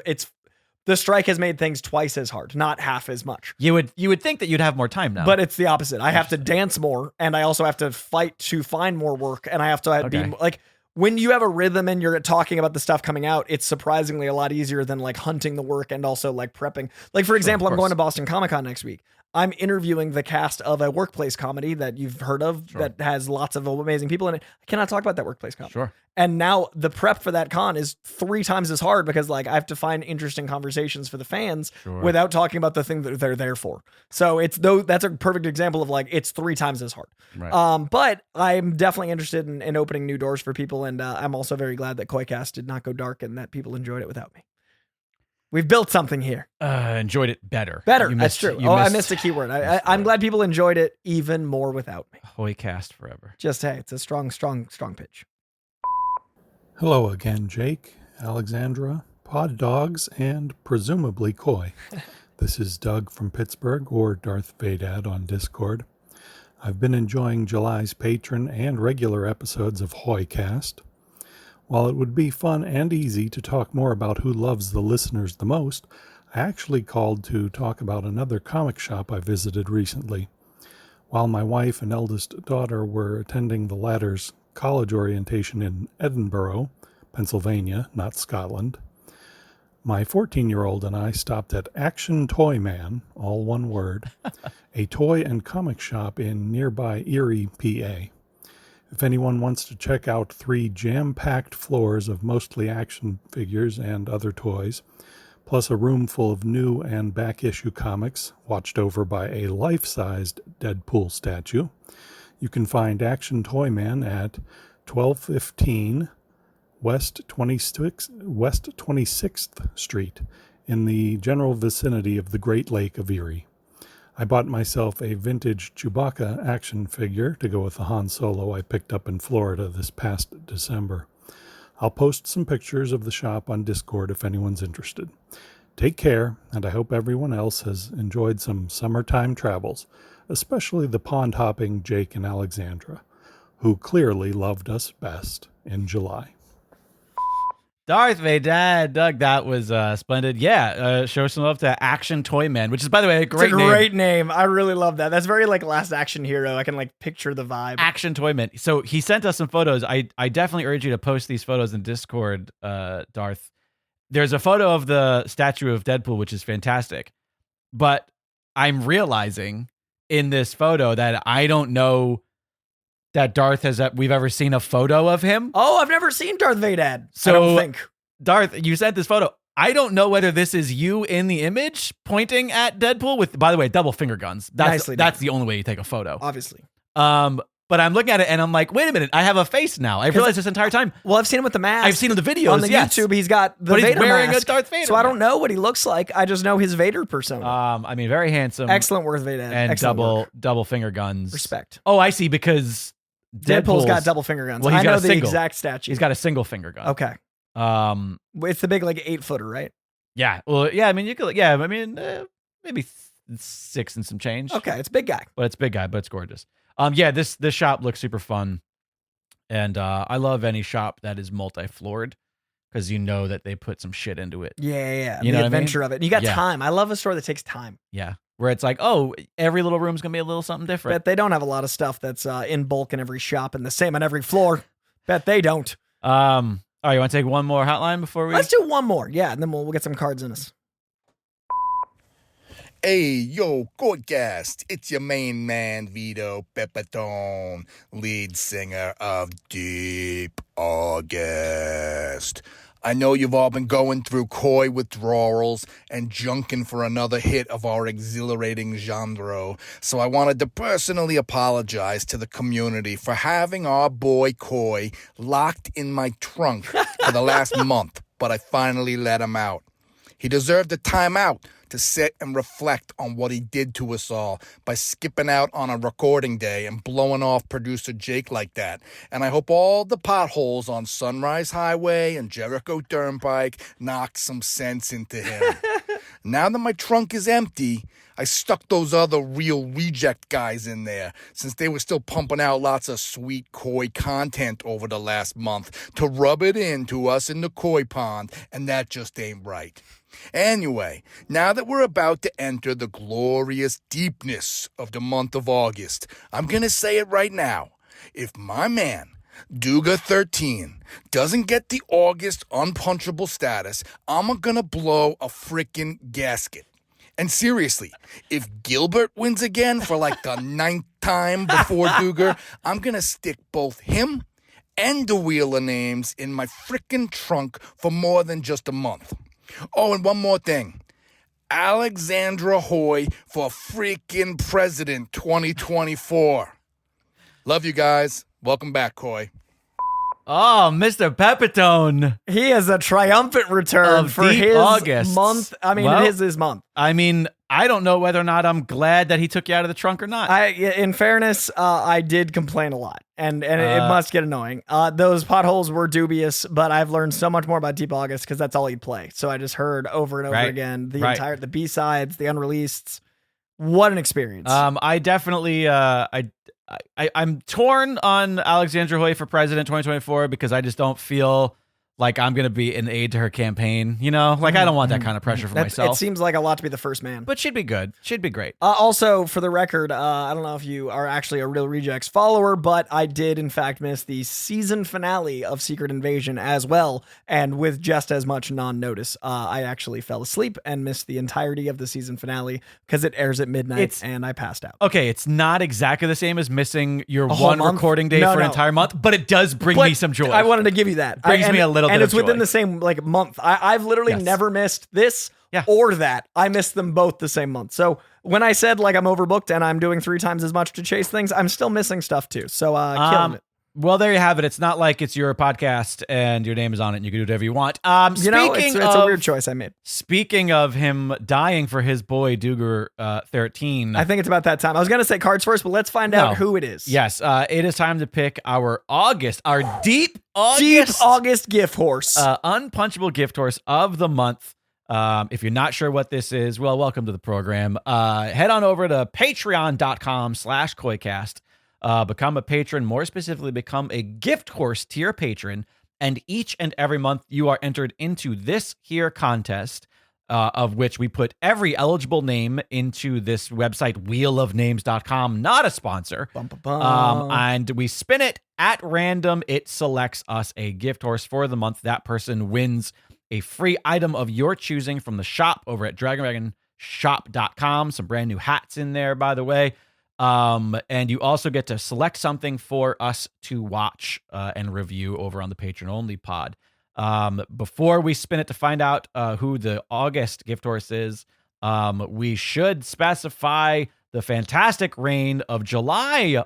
the strike has made things twice as hard, not half as much. You would think that you'd have more time now. But it's the opposite. I have to dance more, and I also have to fight to find more work, and I have to be like, when you have a rhythm and you're talking about the stuff coming out, it's surprisingly a lot easier than like hunting the work and also like prepping. Like, for example, I'm going to Boston Comic Con next week. I'm interviewing the cast of a workplace comedy that you've heard of that has lots of amazing people in it. I cannot talk about that workplace comedy. Sure. And now the prep for that con is 3 times as hard because like I have to find interesting conversations for the fans without talking about the thing that they're there for. So that's a perfect example of like, it's 3 times as hard. Right. But I'm definitely interested in opening new doors for people. And I'm also very glad that Koicast did not go dark and that people enjoyed it without me. We've built something here. Enjoyed it better. That's true. I missed a keyword. I'm glad people enjoyed it even more without me. Koicast forever. Just, hey, it's a strong pitch. Hello again, Jake, Alexandra, Pod Dogs, and presumably Koi. This is Doug from Pittsburgh, or Darth Vadad on Discord. I've been enjoying July's patron and regular episodes of Hoycast. While it would be fun and easy to talk more about who loves the listeners the most, I actually called to talk about another comic shop I visited recently. While my wife and eldest daughter were attending the latter's college orientation in Edinburgh, Pennsylvania, not Scotland, my 14-year-old and I stopped at Action Toy Man, all one word, a toy and comic shop in nearby Erie, PA. If anyone wants to check out 3 jam-packed floors of mostly action figures and other toys, plus a room full of new and back-issue comics watched over by a life-sized Deadpool statue, you can find Action Toy Man at 1215 West 26th Street in the general vicinity of the Great Lake of Erie. I bought myself a vintage Chewbacca action figure to go with the Han Solo I picked up in Florida this past December. I'll post some pictures of the shop on Discord if anyone's interested. Take care, and I hope everyone else has enjoyed some summertime travels, especially the pond-hopping Jake and Alexandra, who clearly loved us best in July. Darth Vadad, Doug, that was splendid. Yeah, show some love to Action Toy Man, which is, by the way, a great name. I really love that. That's very like Last Action Hero. I can like picture the vibe. Action Toy Man. So he sent us some photos. I definitely urge you to post these photos in Discord, Darth. There's a photo of the statue of Deadpool, which is fantastic. But I'm realizing in this photo that I don't know that Darth we've ever seen a photo of him. Oh, I've never seen Darth Vadad. So, I don't think. Darth, you sent this photo. I don't know whether this is you in the image pointing at Deadpool with, by the way, double finger guns. That's the only way you take a photo. Obviously. But I'm looking at it and I'm like, wait a minute, I have a face now. I've realized this entire time. Well, I've seen him with the mask. I've seen him in the videos. On the YouTube, he's got the Vader he's wearing mask. A Darth Vader so I don't know what he looks like. I just know his Vader persona. I mean, very handsome. Excellent work, Vadad. And Excellent double finger guns. Respect. Oh, I see, because Deadpool's got double finger guns. Well, I know the exact statue. He's got a single finger gun. Okay. It's the big like 8-footer, right? Yeah. Well, yeah. I mean, you could. Yeah. I mean, maybe 6 and some change. Okay, it's a big guy. But it's big guy, but it's gorgeous. Yeah. This shop looks super fun, and I love any shop that is multi-floored because you know that they put some shit into it. Yeah. You know the adventure of it. And you got time. I love a store that takes time. Yeah. Where it's like, oh, every little room's gonna be a little something different. Bet they don't have a lot of stuff that's in bulk in every shop and the same on every floor. Bet they don't. All right, you want to take one more hotline before we? Let's do one more. Yeah, and then we'll get some cards in us. Hey, yo, Godcast. It's your main man, Vito Pepitone, lead singer of Deep August. I know you've all been going through coy withdrawals and junking for another hit of our exhilarating genre, so I wanted to personally apologize to the community for having our boy Coy locked in my trunk for the last month, but I finally let him out. He deserved a timeout to sit and reflect on what he did to us all by skipping out on a recording day and blowing off producer Jake like that. And I hope all the potholes on Sunrise Highway and Jericho Turnpike knocked some sense into him. Now that my trunk is empty, I stuck those other real reject guys in there since they were still pumping out lots of sweet koi content over the last month to rub it into us in the koi pond, and that just ain't right. Anyway, now that we're about to enter the glorious deepness of the month of August, I'm going to say it right now. If my man, Duga 13, doesn't get the August unpunchable status, I'm gonna blow a freaking gasket. And seriously, if Gilbert wins again for like the 9th time before Duga, I'm gonna stick both him and the Wheel of Names in my freaking trunk for more than just a month. Oh, and one more thing. Alexandra Hoy for freaking president 2024. Love you guys. Welcome back, Coy. Oh, Mr. Pepitone. He is a triumphant return Of for deep his August. month. I mean, Well, it is his month. I mean, I don't know whether or not I'm glad that he took you out of the trunk or not. In fairness, I did complain a lot, and it must get annoying. Those potholes were dubious, but I've learned so much more about Deep August because that's all he'd play. So I just heard over and over again the B-sides, the unreleased. What an experience! I definitely I'm torn on Alexandra Hoy for president 2024 because I just don't feel like I'm going to be an aid to her campaign. You know, like I don't want that kind of pressure for myself. It seems like a lot to be the first man. But she'd be good. She'd be great. Also, for the record, I don't know if you are actually a Real Rejects follower, but I did, in fact, miss the season finale of Secret Invasion as well. And with just as much non-notice, I actually fell asleep and missed the entirety of the season finale because it airs at midnight and I passed out. Okay, it's not exactly the same as missing your A whole one month? recording day No, for an no. entire month, but it does bring me some joy. I wanted to give you that. Brings me a little bit and of it's within joy. the same month. I've literally Yes. never missed this Yeah. or that. I missed them both the same month. So when I said I'm overbooked and I'm doing 3 times as much to chase things, I'm still missing stuff too. So killing it. Well, there you have it. It's not like it's your podcast and your name is on it and you can do whatever you want. It's a weird choice I made. Speaking of him dying for his boy Duger 13. I think it's about that time. I was going to say cards first, but let's find out who it is. Yes, it is time to pick our deep August gift horse. unpunchable gift horse of the month. If you're not sure what this is, well, welcome to the program. Head on over to patreon.com/koicast. Become a patron, more specifically, become a gift horse tier patron. And each and every month you are entered into this here contest, of which we put every eligible name into this website, wheelofnames.com, not a sponsor. And we spin it at random. It selects us a gift horse for the month. That person wins a free item of your choosing from the shop over at dragonshop.com. Some brand new hats in there, by the way. And you also get to select something for us to watch and review over on the Patreon only pod. Before we spin it to find out who the August gift horse is, we should specify the fantastic reign of July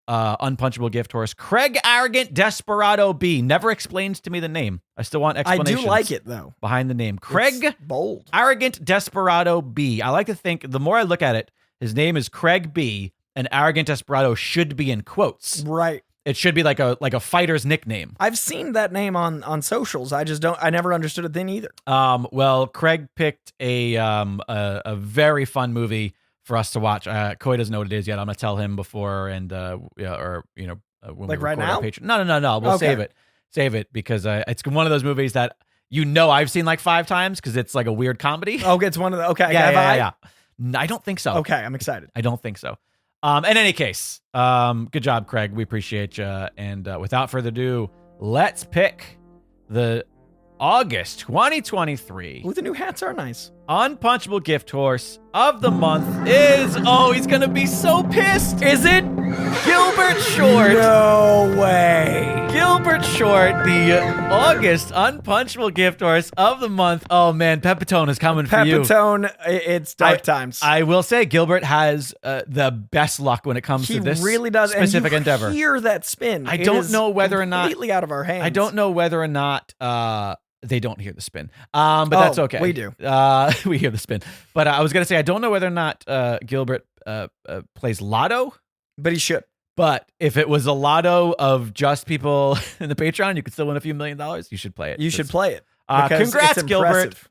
unpunchable gift horse, Craig Arrogant Desperado B. Never explains to me the name. I still want explanations. I do like it though. Behind the name. Craig It's bold. Arrogant Desperado B. I like to think the more I look at it, his name is Craig B, and Arrogant Desperado should be in quotes. Right. It should be like a fighter's nickname. I've seen that name on socials. I never understood it then either. Well, Craig picked a very fun movie for us to watch. Coy doesn't know what it is yet. I'm gonna tell him before when we Like record right now? our Patreon. No. We'll Okay. save it because it's one of those movies that I've seen like 5 times because it's like a weird comedy. Oh, it's one of the Yeah. No, I don't think so. Okay, I'm excited. I don't think so. In any case, good job, Craig. We appreciate you. And without further ado, let's pick the August 2023 Ooh, the new hats are nice. unpunchable gift horse of the month is, he's going to be so pissed. Is it Gilbert Short? No way. Gilbert Short, the August unpunchable gift horse of the month. Oh man, Pepitone is coming for you. Pepitone, it's dark times. I will say Gilbert has the best luck when it comes he to this really does. specific and you endeavor. Hear that spin. I It don't is know whether or not completely out of our hands. I don't know whether or not They don't hear the spin. But that's okay. We do. We hear the spin. But I was going to say, I don't know whether or not Gilbert plays Lotto. But he should. But if it was a lotto of just people in the Patreon, you could still win a few $1 million. You should play it. You should play it. Congrats, it's Gilbert. impressive.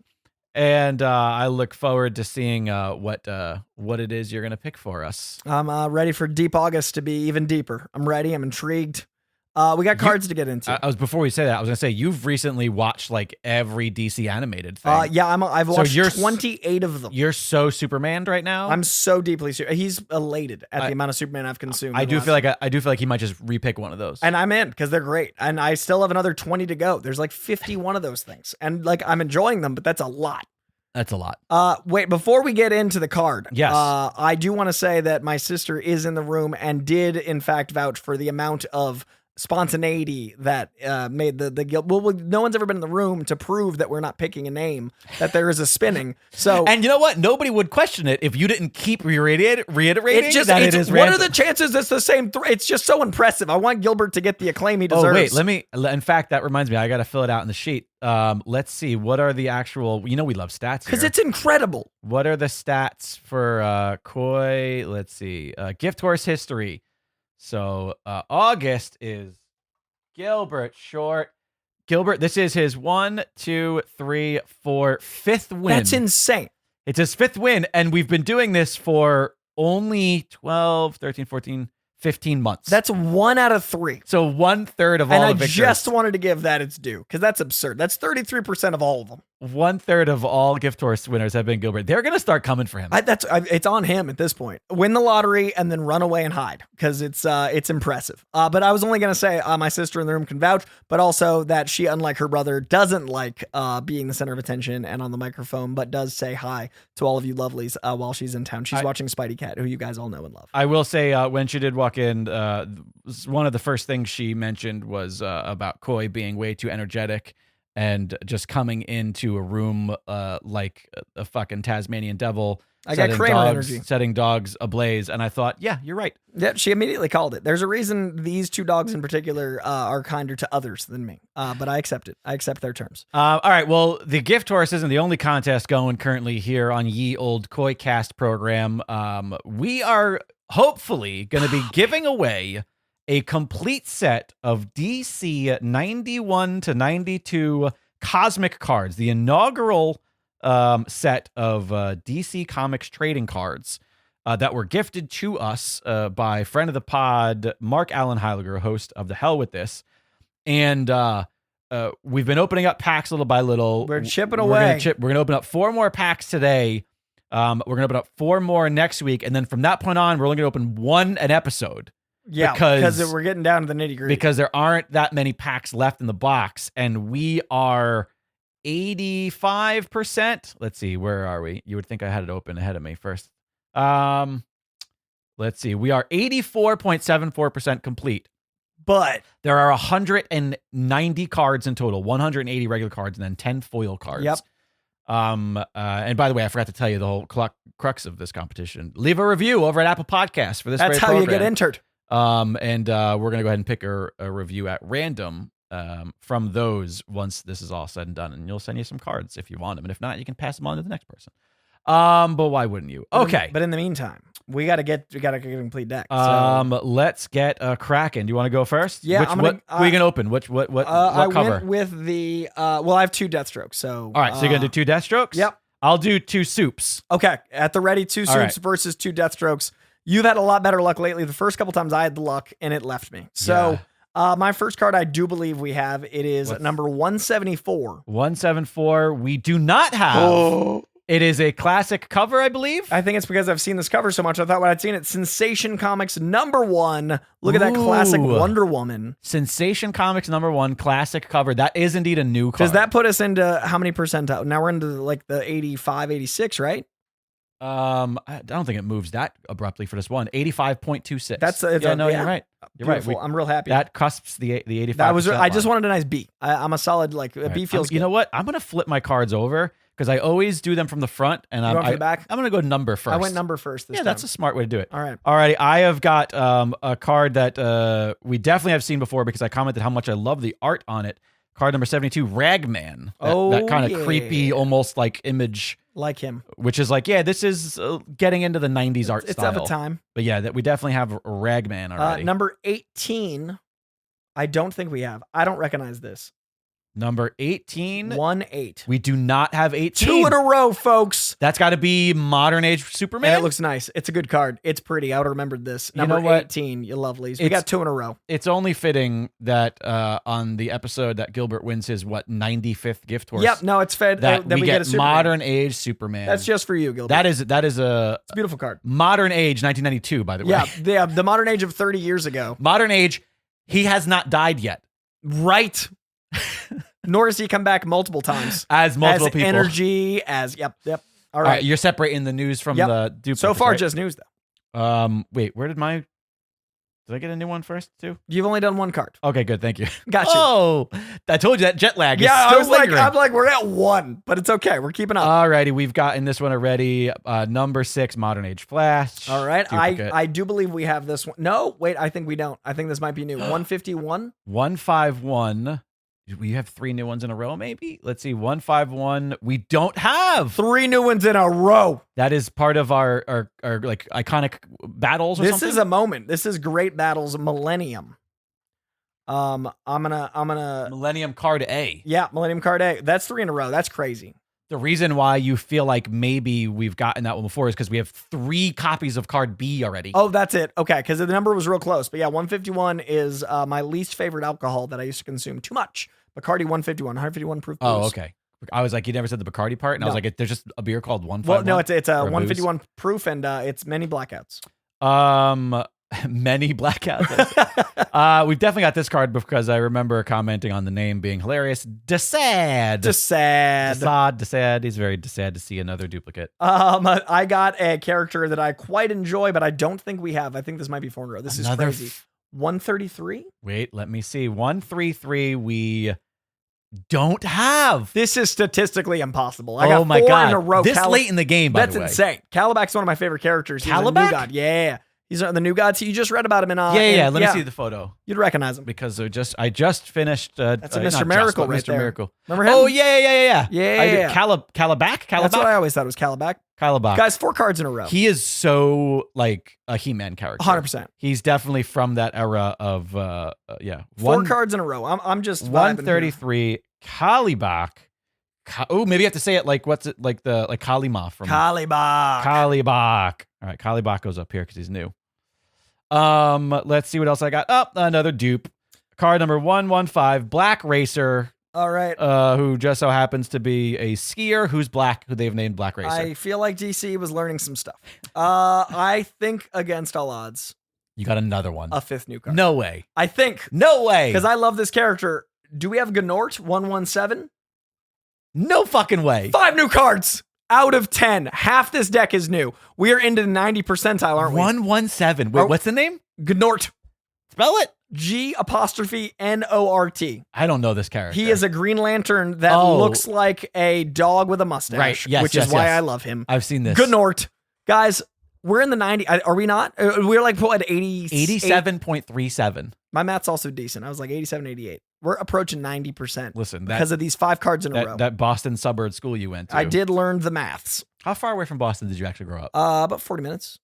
And I look forward to seeing what it is you're going to pick for us. I'm ready for Deep August to be even deeper. I'm ready. I'm intrigued. We got cards to get into. Before we say that, I was going to say, you've recently watched like every DC animated thing. Yeah, I've watched 28 of them. You're so Superman right now. I'm so deeply he's elated at the amount of Superman I've consumed. I do feel like he might just repick one of those. And I'm in because they're great. And I still have another 20 to go. There's like 51 of those things. And like I'm enjoying them, but that's a lot. That's a lot. Wait, before we get into the card, yes. I do want to say that my sister is in the room and did in fact vouch for the amount of spontaneity that made the guild. Well, no one's ever been in the room to prove that we're not picking a name, that there is a spinning. So, and you know what? Nobody would question it if you didn't keep reiterating that it is what random. are the chances it's the same? It's just so impressive. I want Gilbert to get the acclaim he deserves. Oh wait, in fact, that reminds me, I got to fill it out in the sheet. Let's see, what are the actual? You know, we love stats because here. it's incredible. What are the stats for Koi? Let's see, Gift Horse history. So August is Gilbert short. Gilbert, this is his 1, 2, 3, 4, 5th win. That's insane. It's his 5th win, and we've been doing this for only 12, 13, 14, 15 months. That's 1 out of 3. So 1/3 of all the victors. And I just wanted to give that its due because that's absurd. That's 33% of all of them. 1/3 of all Gift Horse winners have been Gilbert. They're going to start coming for him. It's on him at this point. Win the lottery and then run away and hide because it's impressive. But I was only going to say my sister in the room can vouch, but also that she, unlike her brother, doesn't like being the center of attention and on the microphone, but does say hi to all of you lovelies while she's in town. She's watching Spidey Cat, who you guys all know and love. I will say when she did walk in, one of the first things she mentioned was about Koi being way too energetic and just coming into a room like a fucking Tasmanian devil. I got Kramer energy. Setting dogs ablaze. And I thought, yeah, you're right. Yeah, she immediately called it. There's a reason these 2 dogs in particular are kinder to others than me. But I accept it. I accept their terms. All right. Well, the Gift Horse isn't the only contest going currently here on Ye Old Koi Cast program. We are hopefully going to be giving away a complete set of DC 91 to 92 Cosmic cards, the inaugural set of DC Comics trading cards that were gifted to us by friend of the pod, Mark Allen Heiliger, host of The Hell With This. And we've been opening up packs little by little. We're chipping away. We're going to open up 4 more packs today. We're going to open up 4 more next week. And then from that point on, we're only going to open 1 an episode. Yeah, because we're getting down to the nitty gritty. Because there aren't that many packs left in the box, and we are 85%. Let's see, where are we? You would think I had it open ahead of me first. Let's see, we are 84.74% complete. But there are 190 cards in total, 180 regular cards, and then 10 foil cards. Yep. And by the way, I forgot to tell you the whole crux of this competition. Leave a review over at Apple Podcasts for this. That's how you get entered. And we're going to go ahead and pick a review at random from those once this is all said and done. And you'll send you some cards if you want them. And if not, you can pass them on to the next person. But why wouldn't you? Okay. But in the meantime, we got to get a complete deck. So. Let's get cracking. Do you want to go first? Yeah. What are you going to open? What I cover? Went with the, well, I have 2 Deathstrokes. So. All right. So you're going to do 2 Deathstrokes? Yep. I'll do 2 Soups. Okay. At the ready, 2 Soups versus 2 Deathstrokes. You've had a lot better luck lately. The first couple times I had the luck and it left me. So my first card, I do believe we have, it is number 174. 174. We do not have. Oh. It is a classic cover, I believe. I think it's because I've seen this cover so much. I thought when I'd seen it, Sensation Comics number 1. Look at that classic Wonder Woman. Sensation Comics number 1 classic cover. That is indeed a new card. Does that put us into how many percentile? Now we're into like the 85, 86, right? I don't think it moves that abruptly for this one. 85.26. That's you're right. You're beautiful. right. I'm real happy. That cusps the 85. That was. I just wanted a nice B. I'm a solid like a B feels. You know what? I'm gonna flip my cards over because I always do them from the front, and I'm from the back. I'm gonna go number first. I went number first. This time. That's a smart way to do it. All right. Alrighty. I have got a card that we definitely have seen before because I commented how much I love the art on it. Card number 72, Ragman. Oh, that kind of yeah. creepy, almost like image, Like him. which is like, yeah, this is getting into the 90s art It's style. of a time. But yeah, that we definitely have Ragman already. Number 18, I don't think we have. I don't recognize this. Number 18, 1-8. we do not have 18. 2 in a row, folks. That's got to be modern age Superman. And it looks nice. It's a good card. It's pretty. I would have remembered this. You Number know what? 18, you lovelies. We It's- got 2 in a row. It's only fitting that on the episode that Gilbert wins his 95th gift horse. Yep. No, it's fed. That then we get get a Superman. modern age Superman. That's just for you, Gilbert. that is a It's a beautiful card. modern age 1992, by the way. Yeah, the modern age of 30 years ago. Modern age. He has not died yet. Right. Nor has he come back multiple times. As multiple as people. energy, as yep. All All right. right, you're separating the news from Yep. the duplicate. So far, right? just news though. Wait, where did I get a new one first too? You've only done 1 card. Okay, good, thank you. Got you. Oh, I told you that jet lag is Yeah, still I was like, lingering. I'm like, we're at 1, but it's okay. We're keeping up. Alrighty, we've gotten this one already. Number 6, modern age Flash. All right. Duplicate. I do believe we have this one. No, wait, I think we don't. I think this might be new. 151. 151. We have 3 new ones in a row, maybe. Let's see. 151. We don't have. 3 new ones in a row. That is part of our like iconic battles or This something. is a moment. This is Great Battles Millennium. I'm gonna Millennium Card A. yeah, Millennium Card A. That's 3 in a row. That's crazy. The reason why you feel like maybe we've gotten that one before is because we have 3 copies of Card B already. Oh, that's it. Okay, because the number was real close. But yeah, 151 is my least favorite alcohol that I used to consume too much. Bacardi 151 proof. Oh, booze. okay. I was like, you never said the Bacardi part, and I was No. like, there's just a beer called 151. Well, no, it's a Or a 151 proof, and it's many blackouts. Many blackouts. We've definitely got this card because I remember commenting on the name being hilarious. Desad. Just sad. Desad. He's very sad to see another duplicate. I got a character that I quite enjoy, but I don't think we have. I think this might be 4 in a row. This Another is crazy. 133. Wait, let me see. 133. We don't have. This is statistically impossible. I Oh got my 4 god! in a row. This late in the game, by That's the way. insane. Calaback's one of my favorite characters. He's a new Calabac? god. Yeah. He's the new god. So you just read about him in Yeah. Let me see the photo You'd recognize him. because I just finished. That's a not Mr. just, Miracle but right Mr. there. Miracle. Remember him? Oh yeah. Yeah. I did. Calabac. That's what I always thought it was Calabac. Calabac. Guys, 4 cards in a row. He is so like a He-Man character. 100%. He's definitely from that era of 4 cards in a row. I'm just vibing here. 133 Kalibak. Oh, maybe you have to say it like what's it like the Kalima from Kalibak. Kalibak. All right, Kalibak goes up here because he's new. Let's see what else I got. Oh, another dupe. Card number 115, Black Racer. All right. Who just so happens to be a skier who's black, who they've named Black Racer. I feel like DC was learning some stuff. I think against all odds, You got another one. a 5th new card. No way. I think No way. because I love this character. Do we have Gnort 117? No fucking way. 5 new cards out of 10. Half this deck is new. We are into the 90 percentile, aren't we? 117. Wait, Oh. what's the name? Gnort. Spell it. G''Nort. I don't know this character. He is a Green Lantern that Oh. looks like a dog with a mustache, Right. Yes, which yes, is why yes. I love him. I've seen this. Gnort. Guys, we're in the 90. Are we not? We're like what, 80, 87.37. My math's also decent. I was like 87, 88. We're approaching 90% Listen, because of these 5 cards in a row. that Boston suburb school you went to. I did learn the maths. How far away from Boston did you actually grow up? About 40 minutes.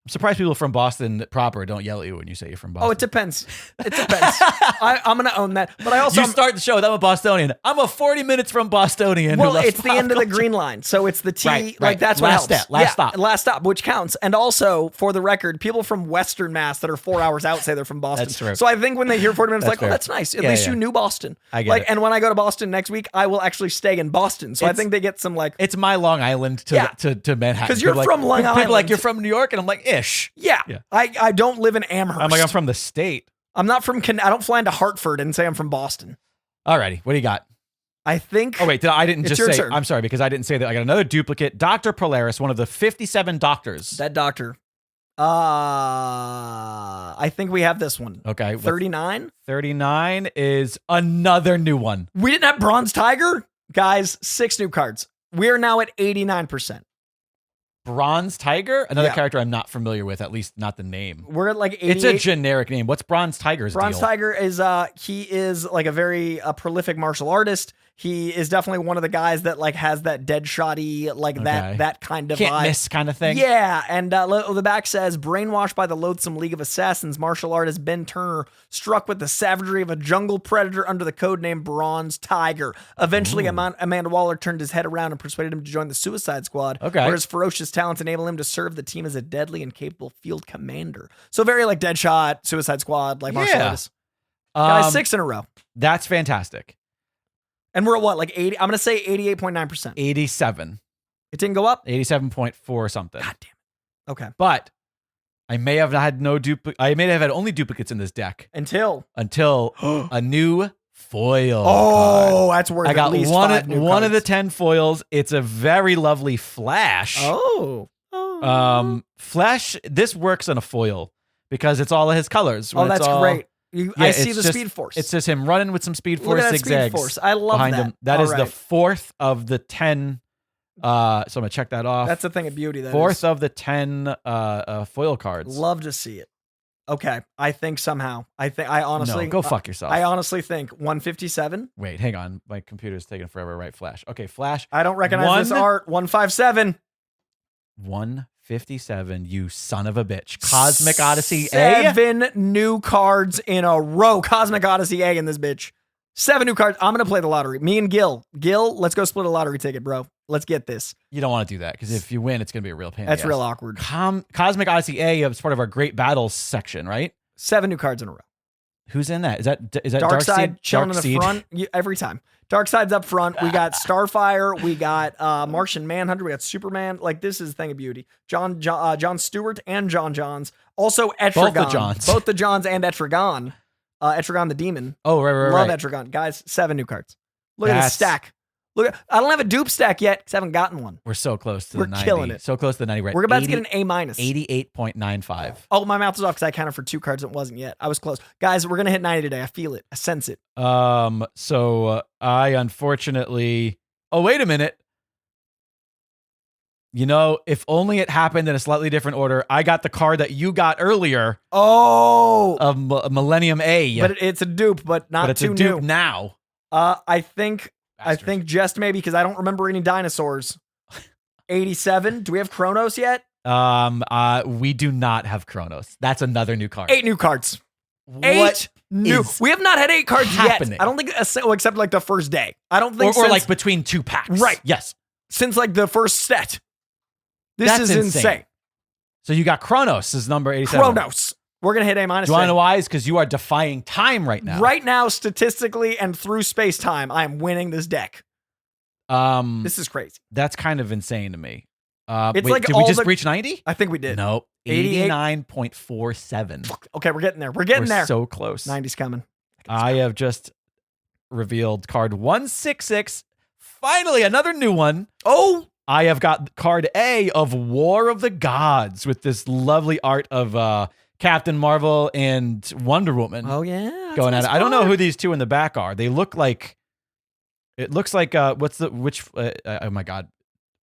I'm surprised people from Boston proper don't yell at you when you say you're from Boston. Oh, it depends. It depends. I'm going to own that. But I also... You start the show with, I'm a Bostonian. I'm a 40 minutes from Bostonian. who Well, loves it's the end of the pop green line. So it's the T, Right, like right. that's what Last helps. step, last stop. Last stop, which counts. And also, for the record, people from Western Mass that are 4 hours out say they're from Boston. That's true. So I think when they hear 40 minutes, That's like, fair. oh, that's nice. At Yeah, least yeah. you knew Boston. I get like, it. And when I go to Boston next week, I will actually stay in Boston. So I It's- think they get some like, It's my Long Island to Yeah. to Manhattan. 'Cause you're People from Long People like, Island. you're from New York? And I'm like, ish. yeah, Yeah. I don't live in Amherst. I'm like, I'm from the state. I'm not from, I don't fly into Hartford and say I'm from Boston. Alrighty, what do you got? I think. Oh, wait, I didn't It's just your say, turn. I'm sorry, because I didn't say that. I got another duplicate. Dr. Polaris, one of the 57 doctors. That doctor. I think we have this one. Okay. 39. 39 is another new one. We didn't have Bronze Tiger? Guys, 6 new cards. We are now at 89%. Bronze Tiger, another Yeah. character I'm not familiar with, at least not the name. We're at like 88. It's a generic name. What's Bronze Tiger's Bronze deal? Tiger is he is like a very prolific martial artist. He is definitely one of the guys that like has that dead shotty like Okay. that kind of Can't vibe. miss kind of thing. Yeah, and the back says, brainwashed by the loathsome League of Assassins, martial artist Ben Turner struck with the savagery of a jungle predator under the codename Bronze Tiger. Eventually, Amanda Waller turned his head around and persuaded him to join the Suicide Squad, Okay. where his ferocious talents enable him to serve the team as a deadly and capable field commander. So very like Deadshot, Suicide Squad, like martial Yeah. artists. Guys, 6 in a row. That's fantastic. And we're at what, like 80? I'm going to say 88.9%. 87. It didn't go up? 87.4 something. God damn it. Okay. But I may have had I may have had only duplicates in this deck Until a new foil. Oh, card. that's worth I got at least one 5 new of the cards. 10 foils. It's a very lovely Flash. Oh. Flash, this works on a foil because it's all of his colors. Oh, When it's that's all- great. I see it's the just- Speed Force. It's just him running with some Speed Look Force at that zigzags Speed Force. I love behind that. him. That All is the right. 4th of the 10. So I'm going to check that off. That's a thing of beauty. That 4th is. of the 10 foil cards. Love to see it. Okay. I think somehow. I honestly. No, go fuck yourself. I honestly think 157. Wait, hang on. My computer's taking forever to write Flash. Okay, Flash. I don't recognize this art. 157. 157, you son of a bitch. Cosmic Odyssey A? 7 new cards in a row. Cosmic Odyssey A in this bitch. 7 new cards. I'm going to play the lottery. Me and Gil, let's go split a lottery ticket, bro. Let's get this. You don't want to do that because if you win, it's going to be a real pain. That's real awkward. Cosmic Odyssey A is part of our Great Battles section, right? 7 new cards in a row. Who's in that? Is that Darkseid chilling in the Darkseid? front every time. Darkseid's up front. We got Starfire. We got Martian Manhunter. We got Superman. Like, this is a thing of beauty. John Stewart and John Johns. Also Etrigan. Both the Johns. Both the Johns and Etrigan. Etrigan the Demon. Oh, right. Love Etrigan. Guys, 7 new cards. Look at this stack. Look, I don't have a dupe stack yet because I haven't gotten one. We're so close to We're the 90. killing it. So close to the 90. We're about to get an A-. 88.95. Oh, my mouth was off because I counted for 2 cards. It wasn't yet. I was close. Guys, we're going to hit 90 today. I feel it. I sense it. So I unfortunately. Oh, wait a minute. You know, if only it happened in a slightly different order. I got the card that you got earlier Oh. of Millennium A. But it's a dupe, but not but it's too a dupe new. now. I think Bastard. just maybe because I don't remember any dinosaurs. 87. Do we have Kronos yet? We do not have Kronos. That's another new card. 8 new cards. What 8 new. is We have not had 8 cards happening? yet. I don't think except like the first day. I don't think or since, like between 2 packs. Right. Yes. since like the first set. This That's is insane. insane. So you got Kronos is number 87. Kronos. We're gonna hit A-. Do you want to know why? Is because you are defying time right now. Right now, statistically and through space time, I am winning this deck. This is crazy. That's kind of insane to me. It's wait, like did we all just the- reach 90? I think we did. No, 88? 89.47. Okay, we're getting there. We're getting there. So close. 90's coming. I have just revealed card 166. Finally, another new one. Oh, I have got card A of War of the Gods with this lovely art of Captain Marvel and Wonder Woman oh yeah. going at it. I don't know who these two in the back are. They look like. It looks like oh my god,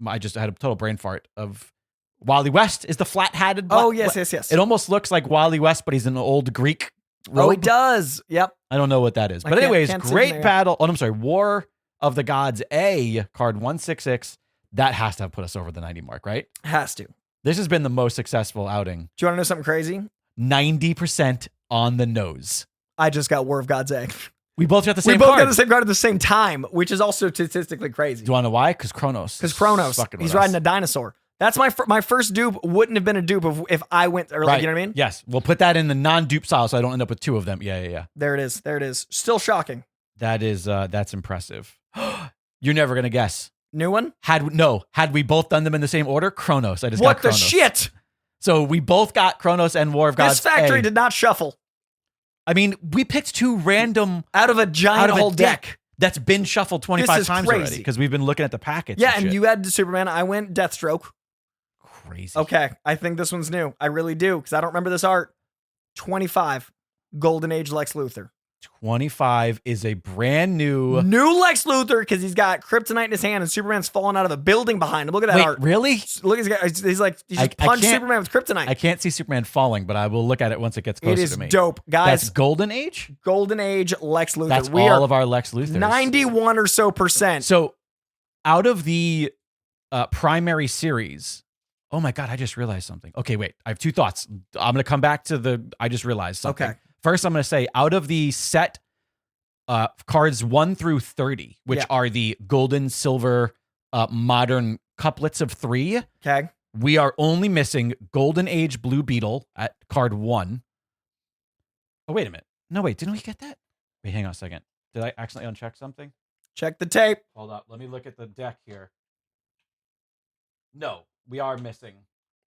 I just had a total brain fart of Wally West is the flat-hatted. Oh yes. It almost looks like Wally West, but he's in an old Greek robe. Oh, he does. Yep. I don't know what that is. I But anyways, can't see great anything. battle. Oh, I'm sorry. War of the Gods A, card 166. That has to have put us over the 90 mark, right? Has to. Do This has been the most successful outing. you want to know something crazy? 90% on the nose. I just got War of God's Egg. We both got the We same both card. got the same card at the same time, which is also statistically crazy. Do you want to know why? Because Kronos. Because Kronos, fucking he's with us. riding a dinosaur. That's my first dupe. Wouldn't have been a dupe if I went or like Right. you know what I mean. Yes. We'll put that in the non-dupe style so I don't end up with 2 of them. Yeah. There it is. There it is. Still shocking. That's impressive. You're never going to guess. New one. Had we both done them in the same order, Kronos. I just What got the Kronos. shit? So we both got Kronos and War of Gods. This factory A. did not shuffle I mean, we picked 2 random out of a giant out of whole a deck. that's been shuffled 25 is times crazy. already because we've been looking at the packets. Yeah, and shit. you had Superman. I went Deathstroke. Crazy. Okay, I think this one's new. I really do because I don't remember this art. 25, Golden Age Lex Luthor. 25 is a brand new. New Lex Luthor because he's got kryptonite in his hand and Superman's falling out of a building behind him. Look at that Wait, art. really? Look, he's just punched Superman with kryptonite. I can't see Superman falling, but I will look at it once it gets closer It is to me. dope, guys. That's Golden Age? Golden Age Lex Luthor. That's We all are of our Lex Luthors. 91 or so percent. So out of the primary series, oh my God, I just realized something. Okay, wait. I have two thoughts. I'm going to come back to I just realized something. Okay. First, I'm going to say out of the set cards 1 through 30, which are the golden, silver, modern couplets of 3. Okay. We are only missing Golden Age Blue Beetle at card 1. Oh, wait a minute. No, wait. Didn't we get that? Wait, hang on a second. Did I accidentally uncheck something? Check the tape. Hold up. Let me look at the deck here. No, we are missing.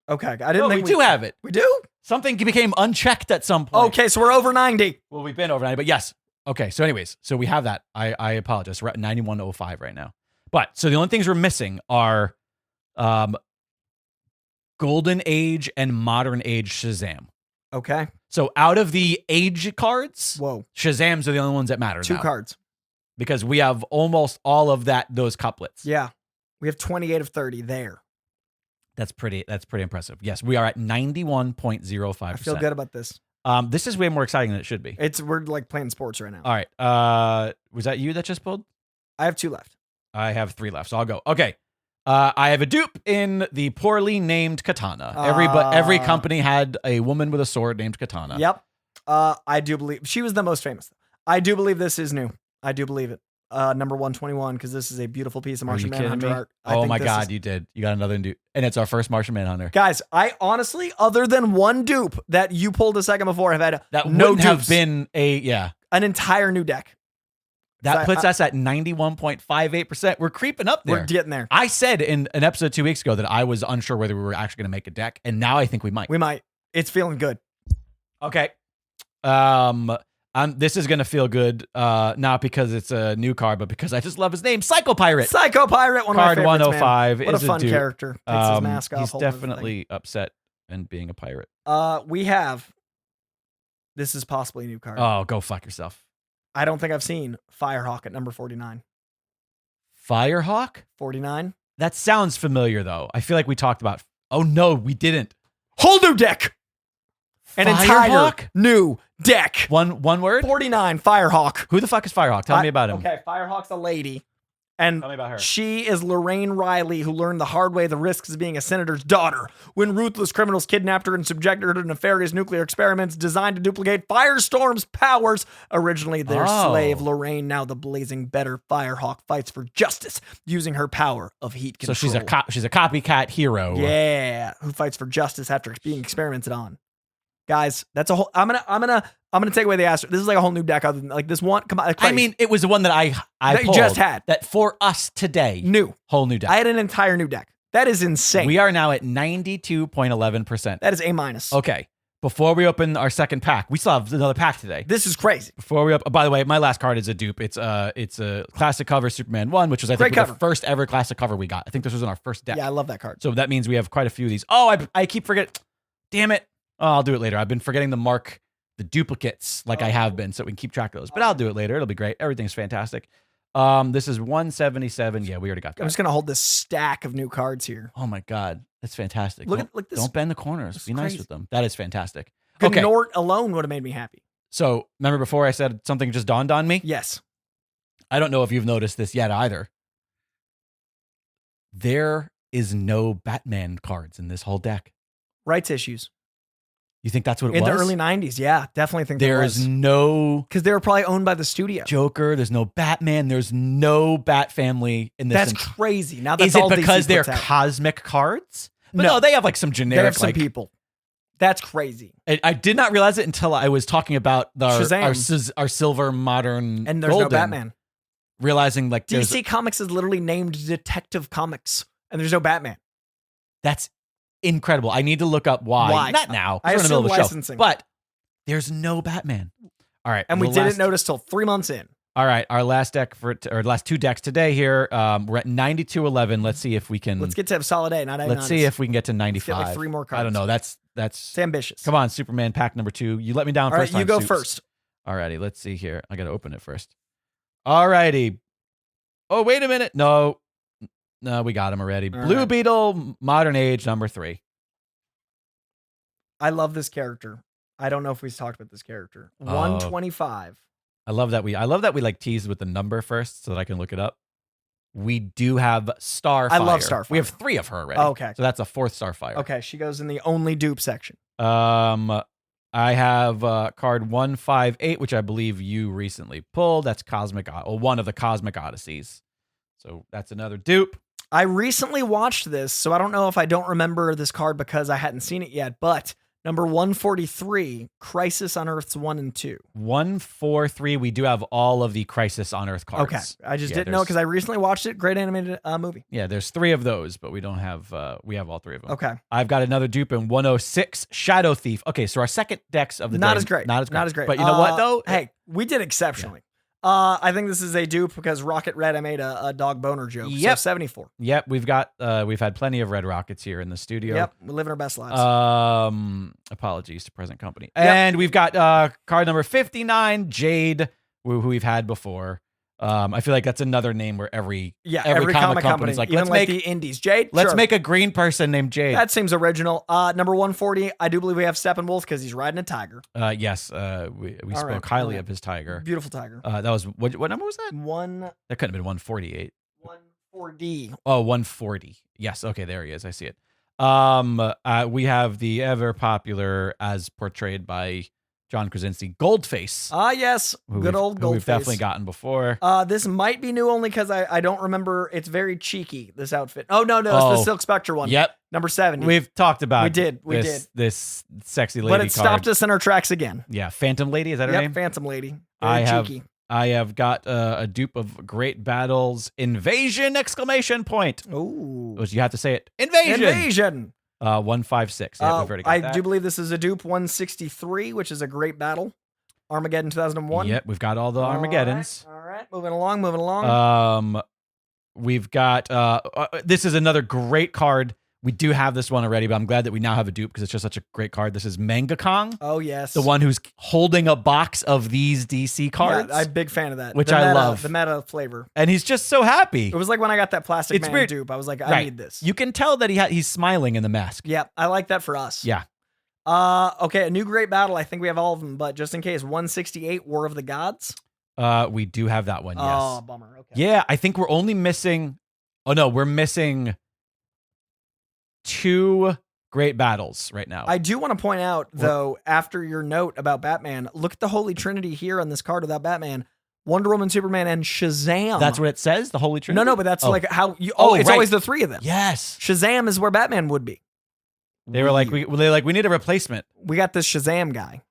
Okay. I didn't think we do have it. We do? Something became unchecked at some point. Okay, so we're over 90. Well, we've been over 90, but yes. Okay, so anyways, so we have that. I apologize. We're at 91.05 right now. But so the only things we're missing are Golden Age and Modern Age Shazam. Okay. So out of the age cards, Whoa. Shazams are the only ones that matter 2 now. cards. Because we have almost all of those couplets. Yeah. We have 28 of 30 there. That's pretty impressive. Yes, we are at 91.05%. I feel good about this. This is way more exciting than it should be. We're like playing sports right now. All right. Was that you that just pulled? I have 2 left. I have 3 left, so I'll go. Okay. I have a dupe in the poorly named Katana. Every company had a woman with a sword named Katana. Yep. I do believe she was the most famous. I do believe this is new. I do believe it. Number 121, because this is a beautiful piece of Martian Manhunter art. Oh my God, you did. You got another dupe. And it's our first Martian Manhunter. Guys, I honestly, other than one dupe that you pulled a second before, have had that no wouldn't have dupes. been an entire new deck. That puts us at 91.58%. We're creeping up there. We're getting there. I said in an episode 2 weeks ago that I was unsure whether we were actually going to make a deck, and now I think we might. We might. It's feeling good. Okay. This is going to feel good, not because it's a new card, but because I just love his name, Psycho Pirate. Psycho Pirate, one of card my favorites, 105 man. What is a fun dupe. character. Takes his mask off. He's holds definitely upset and being a pirate. We have. This is possibly a new card. Oh, go fuck yourself. I don't think I've seen Firehawk at number 49. Firehawk? 49? That sounds familiar, though. I feel like we talked about. Oh, no, we didn't. Whole new deck. An entire Firehawk? new deck. One word? 49, Firehawk. Who the fuck is Firehawk? Tell me about him. Okay, Firehawk's a lady. And Tell me about her. she is Lorraine Riley, who learned the hard way the risks of being a senator's daughter when ruthless criminals kidnapped her and subjected her to nefarious nuclear experiments designed to duplicate Firestorm's powers. Originally their slave, Lorraine, now the blazing better Firehawk, fights for justice using her power of heat control. So she's a copycat hero. Yeah, who fights for justice after being experimented on. Guys, that's a whole. I'm gonna take away the asterisk. This is like a whole new deck other than like this one. Come on, I mean, it was the one that I that pulled, you just had. that for us today. New. Whole new deck. I had an entire new deck. That is insane. We are now at 92.11%. That is A minus. Okay. Before we open our second pack, we still have another pack today. This is crazy. Before we by the way, my last card is a dupe. It's a classic cover Superman 1, which was I think the first ever classic cover we got. I think this was in our first deck. Yeah, I love that card. So that means we have quite a few of these. Oh, I keep forgetting. Damn it. Oh, I'll do it later. I've been forgetting to mark the duplicates like I have been so we can keep track of those. But I'll do it later. It'll be great. Everything's fantastic. This is 177. Yeah, we already got that. I'm just gonna hold this stack of new cards here. Oh my God. That's fantastic. Look at this. Don't bend the corners. Be nice with them. That is fantastic. Good Okay. Nort alone would have made me happy. So remember before I said something just dawned on me? Yes. I don't know if you've noticed this yet either. There is no Batman cards in this whole deck. Rights issues. You think that's what it In was? the early 90s, yeah. Definitely think there is no because they were probably owned by the studio. Joker. There's no Batman. There's no Bat family in this. That's crazy. Now that's is it all because DC they're puts out. cosmic cards? But no, they have like some generic. They have some like, people. That's crazy. I did not realize it until I was talking about Shazam. our silver modern And there's golden, no Batman. Realizing like DC Comics is literally named Detective Comics, and there's no Batman. That's incredible. I need to look up why. Not now. I we're in the middle assume of the licensing. show. But there's no Batman. All right. And we didn't notice till 3 months in. All right. Our last deck or last 2 decks today here. We're at 92.11. Let's see if we can. Let's get to a solid A. Let's see if we can get to 95. Let's get like 3 more cards. I don't know. That's it's ambitious. Come on, Superman pack number 2. You let me down All first right, you time, go Supes. first. Alrighty, let's see here. I gotta open it first. Alrighty. Oh, wait a minute. No, we got him already. All Blue right. Beetle, Modern Age, number 3. I love this character. I don't know if we've talked about this character. Oh. 125. I love that we like teased with the number first so that I can look it up. We do have Starfire. I love Starfire. We have 3 of her already. Oh, okay. So that's a 4th Starfire. Okay, she goes in the only dupe section. I have card 158, which I believe you recently pulled. That's one of the Cosmic Odysseys. So that's another dupe. I recently watched this, so I don't know if I don't remember this card because I hadn't seen it yet, but number 143, Crisis on Earths 1 and 2. 143. We do have all of the Crisis on Earth cards. Okay. I just didn't know because I recently watched it. Great animated movie. Yeah, there's 3 of those, but we don't have, we have all 3 of them. Okay. I've got another dupe in 106, Shadow Thief. Okay, so our second decks of the Not day. as great. Not as great. But you know what, though? Hey, we did exceptionally. I think this is a dupe because Rocket Red, I made a dog boner joke. Yep. So 74. Yep, we've had plenty of Red Rockets here in the studio. Yep. We're living our best lives. Apologies to present company. Yep. And we've got card number 59, Jade, who we've had before. I feel like that's another name where every comic company's like, even let's like make the indies. Jade, let's sure. make a green person named Jade. That seems original. Number 140, I do believe we have Steppenwolf because he's riding a tiger. Yes, we spoke highly of his tiger. Beautiful tiger. That was what number was that? That couldn't have been 148. 140. Oh, 140. Yes. Okay, there he is. I see it. We have the ever popular, as portrayed by John Krasinski, Goldface. Yes. Who Good old Goldface. We've definitely gotten before. This might be new only because I don't remember. It's very cheeky, this outfit. Oh, no. It's the Silk Spectre one. Yep. Number 70. We've talked about We did. this sexy lady But it card. stopped us in our tracks again. Yeah, Phantom Lady, is that her name? Phantom Lady. Very cheeky. I have got a dupe of Great Battles Invasion! Ooh. Which you have to say it. Invasion! 156. Yeah, we've already got I that. do believe this is a dupe 163, which is a Great Battle. Armageddon 2001. Yep, we've got all the Armageddons. All right. Moving along. We've got this is another great card. We do have this one already, but I'm glad that we now have a dupe because it's just such a great card. This is Manga Kong. Oh, yes. The one who's holding a box of these DC cards. Yeah, I'm a big fan of that. Which I love. The meta flavor. And he's just so happy. It was like when I got that Plastic It's Man weird. dupe. I was like, I need this. You can tell that he's smiling in the mask. Yeah, I like that for us. Yeah. Okay, a new Great Battle. I think we have all of them, but just in case, 168, War of the Gods. We do have that one, yes. Oh, bummer. Okay. Yeah, I think we're only missing... Oh, no, we're missing 2 Great Battles right now. I do want to point out, though, after your note about Batman, look at the Holy Trinity here on this card without Batman. Wonder Woman, Superman, and Shazam. That's what it says, the Holy Trinity? No, but that's like how you... it's right. always the 3 of them. Yes. Shazam is where Batman would be. They were like, we need a replacement. We got this Shazam guy.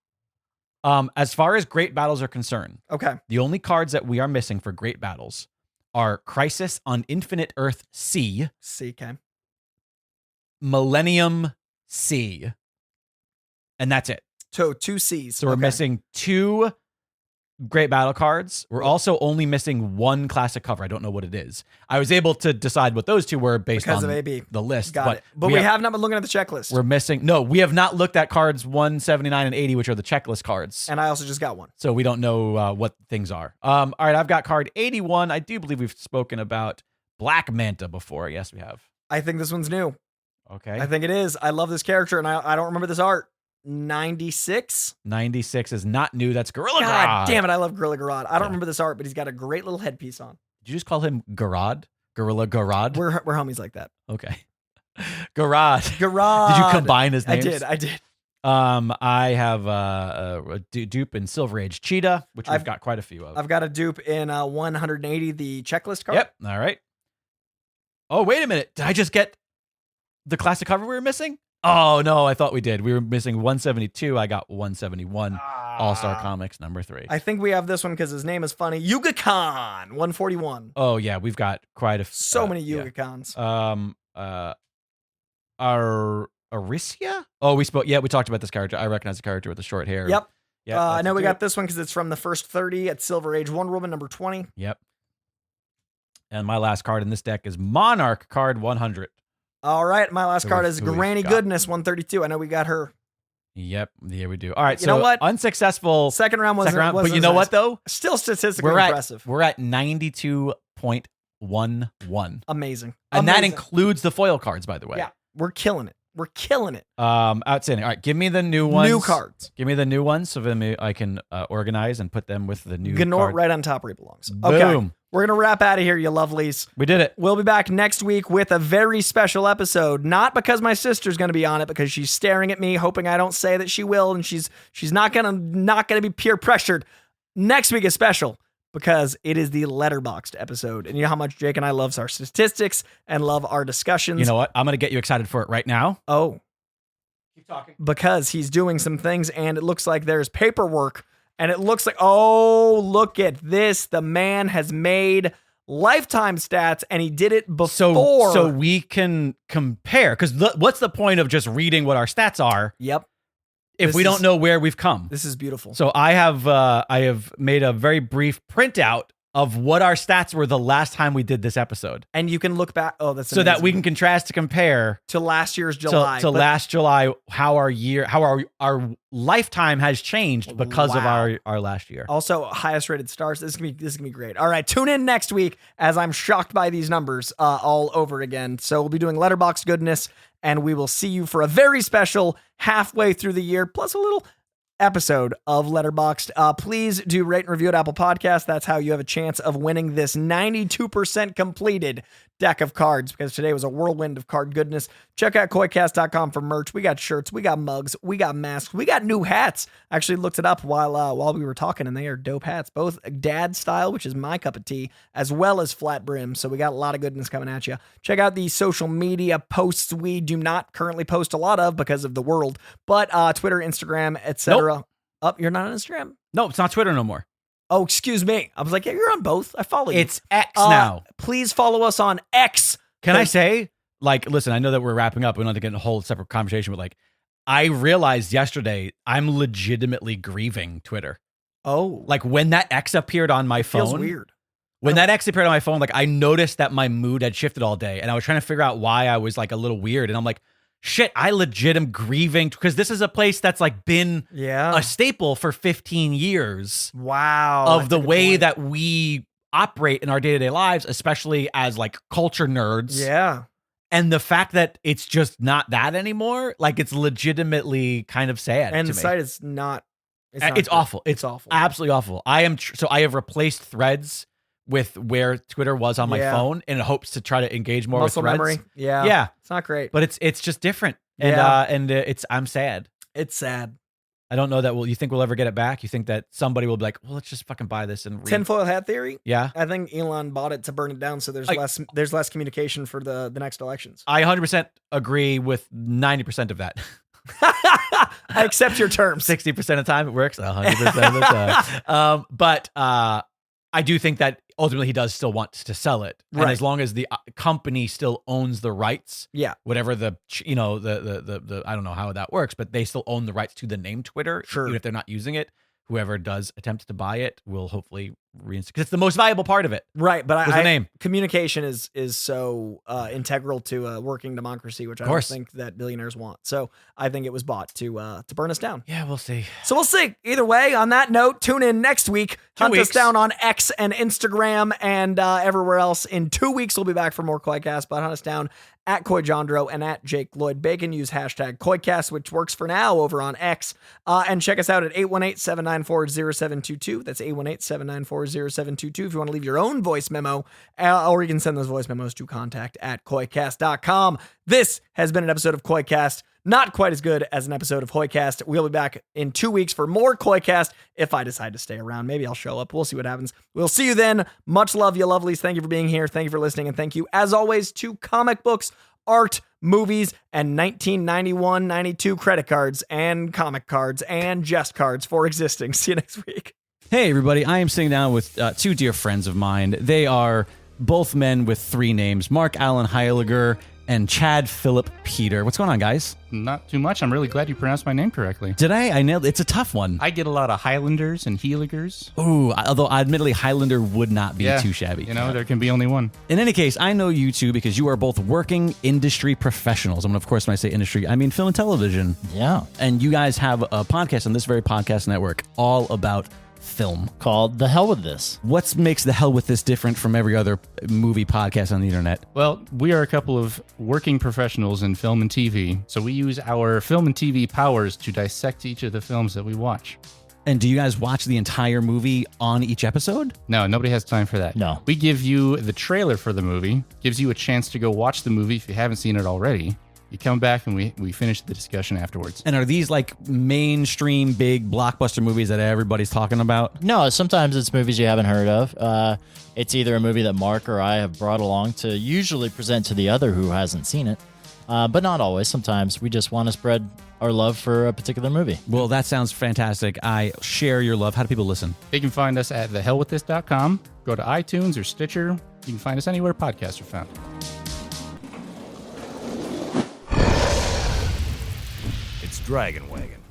As far as Great Battles are concerned, Okay. the only cards that we are missing for Great Battles are Crisis on Infinite Earth C, CK. Millennium C, and that's it. So 2 C's. So we're missing 2 Great Battle cards. We're also only missing 1 classic cover. I don't know what it is. I was able to decide what those 2 were based because on of AB. the list. Got it. But we have not been looking at the checklist. We're missing. No, we have not looked at cards 179 and 80, which are the checklist cards. And I also just got one. So we don't know what things are. All right, I've got card 81. I do believe we've spoken about Black Manta before. Yes, we have. I think this one's new. Okay. I think it is. I love this character, and I don't remember this art. 96? 96 is not new. That's Gorilla God Grodd. damn it, I love Gorilla Grodd. I don't remember this art, but he's got a great little headpiece on. Did you just call him Gorilla Grodd? We're homies like that. Okay. Gorod. Gorod. Did you combine his names? I did. I have a dupe in Silver Age Cheetah, which we've got quite a few of. I've got a dupe in 180, the checklist card. Yep. All right. Oh, wait a minute. Did I just get the classic cover we were missing? Oh, no, I thought we did. We were missing 172. I got 171. All-Star Comics number 3. I think we have this one because his name is funny. Yuga-Khan, 141. Oh, yeah. We've got quite a so many Yuga-Khans. Aricia? Oh, we talked about this character. I recognize the character with the short hair. Yep. Yeah, I know we got this one because it's from the first 30 at Silver Age Wonder Woman number 20. Yep. And my last card in this deck is Monarch card 100. All right, my last card is who we've Granny got. Goodness 132. I know we got her. Yep. Yeah, we do. All right. You know what? Unsuccessful Second round wasn't. but wasn't you know as what nice. though? Still statistically impressive. We're at 92.11. Amazing. And that Amazing. includes the foil cards, by the way. Yeah, we're killing it. We're killing it. Outstanding. All right, give me the new ones. New cards. Give me the new ones so then I can organize and put them with the new Gnort cards. right on top where he belongs. Boom. Okay. We're going to wrap out of here, you lovelies. We did it. We'll be back next week with a very special episode. Not because my sister's going to be on it, because she's staring at me, hoping I don't say that she will, and she's not gonna be peer pressured. Next week is special because it is the Letterboxd episode, and you know how much Jake and I love our statistics and love our discussions. You know what? I'm going to get you excited for it right now. Oh, Keep talking. because he's doing some things, and it looks like there's paperwork. And it looks like, oh, look at this. The man has made lifetime stats, and he did it before. So we can compare. Because what's the point of just reading what our stats are Yep. if we don't know where we've come? This is beautiful. So I have made a very brief printout of what our stats were the last time we did this episode. And you can look back. Oh, that's So that amazing. we can contrast to compare to last year's July. to last July, how our lifetime has changed because of Wow. our last year. Also, highest rated stars. This is gonna be great. All right, tune in next week as I'm shocked by these numbers all over again. So we'll be doing Letterboxd goodness, and we will see you for a very special halfway through the year, plus a little episode of Letterboxd. Please do rate and review at Apple Podcasts. That's how you have a chance of winning this 92% completed deck of cards, because today was a whirlwind of card goodness. Check out koicast.com for merch. We got shirts, we got mugs, we got masks, we got new hats. I actually looked it up while we were talking, and they are dope hats, both dad style, which is my cup of tea, as well as flat brim. So we got a lot of goodness coming at you. Check out the social media posts we do not currently post a lot of because of the world, but Twitter, Instagram, etc. You're not on Instagram? No, it's not Twitter no more. Oh, excuse me. I was like, yeah, you're on both. I follow you. It's X now. Please follow us on X. Can I say, listen, I know that we're wrapping up. We don't have to get in a whole separate conversation, but I realized yesterday I'm legitimately grieving Twitter. Oh. When that X appeared on my phone. Feels weird. When that X appeared on my phone, I noticed that my mood had shifted all day, and I was trying to figure out why I was a little weird. And I'm like, shit, I legit am grieving, because this is a place that's been a staple for 15 years. Wow. Of the way that we operate in our day-to-day lives, especially as culture nerds. Yeah. And the fact that it's just not that anymore, it's legitimately kind of sad. And to the me. site is not. It's awful. It's awful. Absolutely awful. I have replaced Threads with where Twitter was on my phone in hopes to try to engage more Muscle with Threads. memory. Yeah. Yeah. It's not great. But it's just different. And I'm sad. It's sad. I don't know that you think we'll ever get it back? You think that somebody will be like, well, let's just fucking buy this and read. Tinfoil hat theory? Yeah. I think Elon bought it to burn it down, so there's less communication for the next elections. I 100% agree with 90% of that. I accept your terms. 60% of the time it works, 100% of the time. But I do think that ultimately he does still want to sell it. And Right. as long as the company still owns the rights, whatever the I don't know how that works, but they still own the rights to the name Twitter. Sure. Even if they're not using it, whoever does attempt to buy it will hopefully reinstate, because it's the most valuable part of it. Right, but the name. Communication is so integral to a working democracy, which I don't think that billionaires want. So I think it was bought to burn us down. Yeah, we'll see. So we'll see. Either way, on that note, tune in next week. Hunt us down on X and Instagram and everywhere else. In 2 weeks, we'll be back for more Koicast, but hunt us down at Koijandro and at Jake Lloyd Bacon. Use hashtag Koicast, which works for now over on X. And check us out at 818-794-0722. That's 818-794-0722 if you want to leave your own voice memo, or you can send those voice memos to contact@koicast.com. This has been an episode of Koicast. Not quite as good as an episode of Hoycast. We'll be back in 2 weeks for more Koicast if I decide to stay around. Maybe I'll show up. We'll see what happens. We'll see you then. Much love, you lovelies. Thank you for being here. Thank you for listening. And thank you, as always, to comic books, art, movies, and 1991-92 credit cards and comic cards and jest cards for existing. See you next week. Hey, everybody. I am sitting down with two dear friends of mine. They are both men with three names, Mark Allen Heiliger and Chad Philip Peter. What's going on, guys? Not too much. I'm really glad you pronounced my name correctly. Did I? I nailed it. It's a tough one. I get a lot of Highlanders and Heeligers. Ooh, although admittedly Highlander would not be too shabby. You know, there can be only one. In any case, I know you two because you are both working industry professionals. I mean, of course, when I say industry, I mean film and television. Yeah. And you guys have a podcast on this very podcast network all about film. Called The Hell With This. What makes The Hell With This different from every other movie podcast on the internet? Well, we are a couple of working professionals in film and TV, so we use our film and TV powers to dissect each of the films that we watch. And do you guys watch the entire movie on each episode? No, nobody has time for that. No. We give you the trailer for the movie, gives you a chance to go watch the movie if you haven't seen it already. You come back and we finish the discussion afterwards. And are these like mainstream big blockbuster movies that everybody's talking about? No, sometimes it's movies you haven't heard of. It's either a movie that Mark or I have brought along to usually present to the other who hasn't seen it. But not always. Sometimes we just want to spread our love for a particular movie. Well, that sounds fantastic. I share your love. How do people listen? You can find us at thehellwiththis.com. Go to iTunes or Stitcher. You can find us anywhere podcasts are found. It's Dragon Wagon.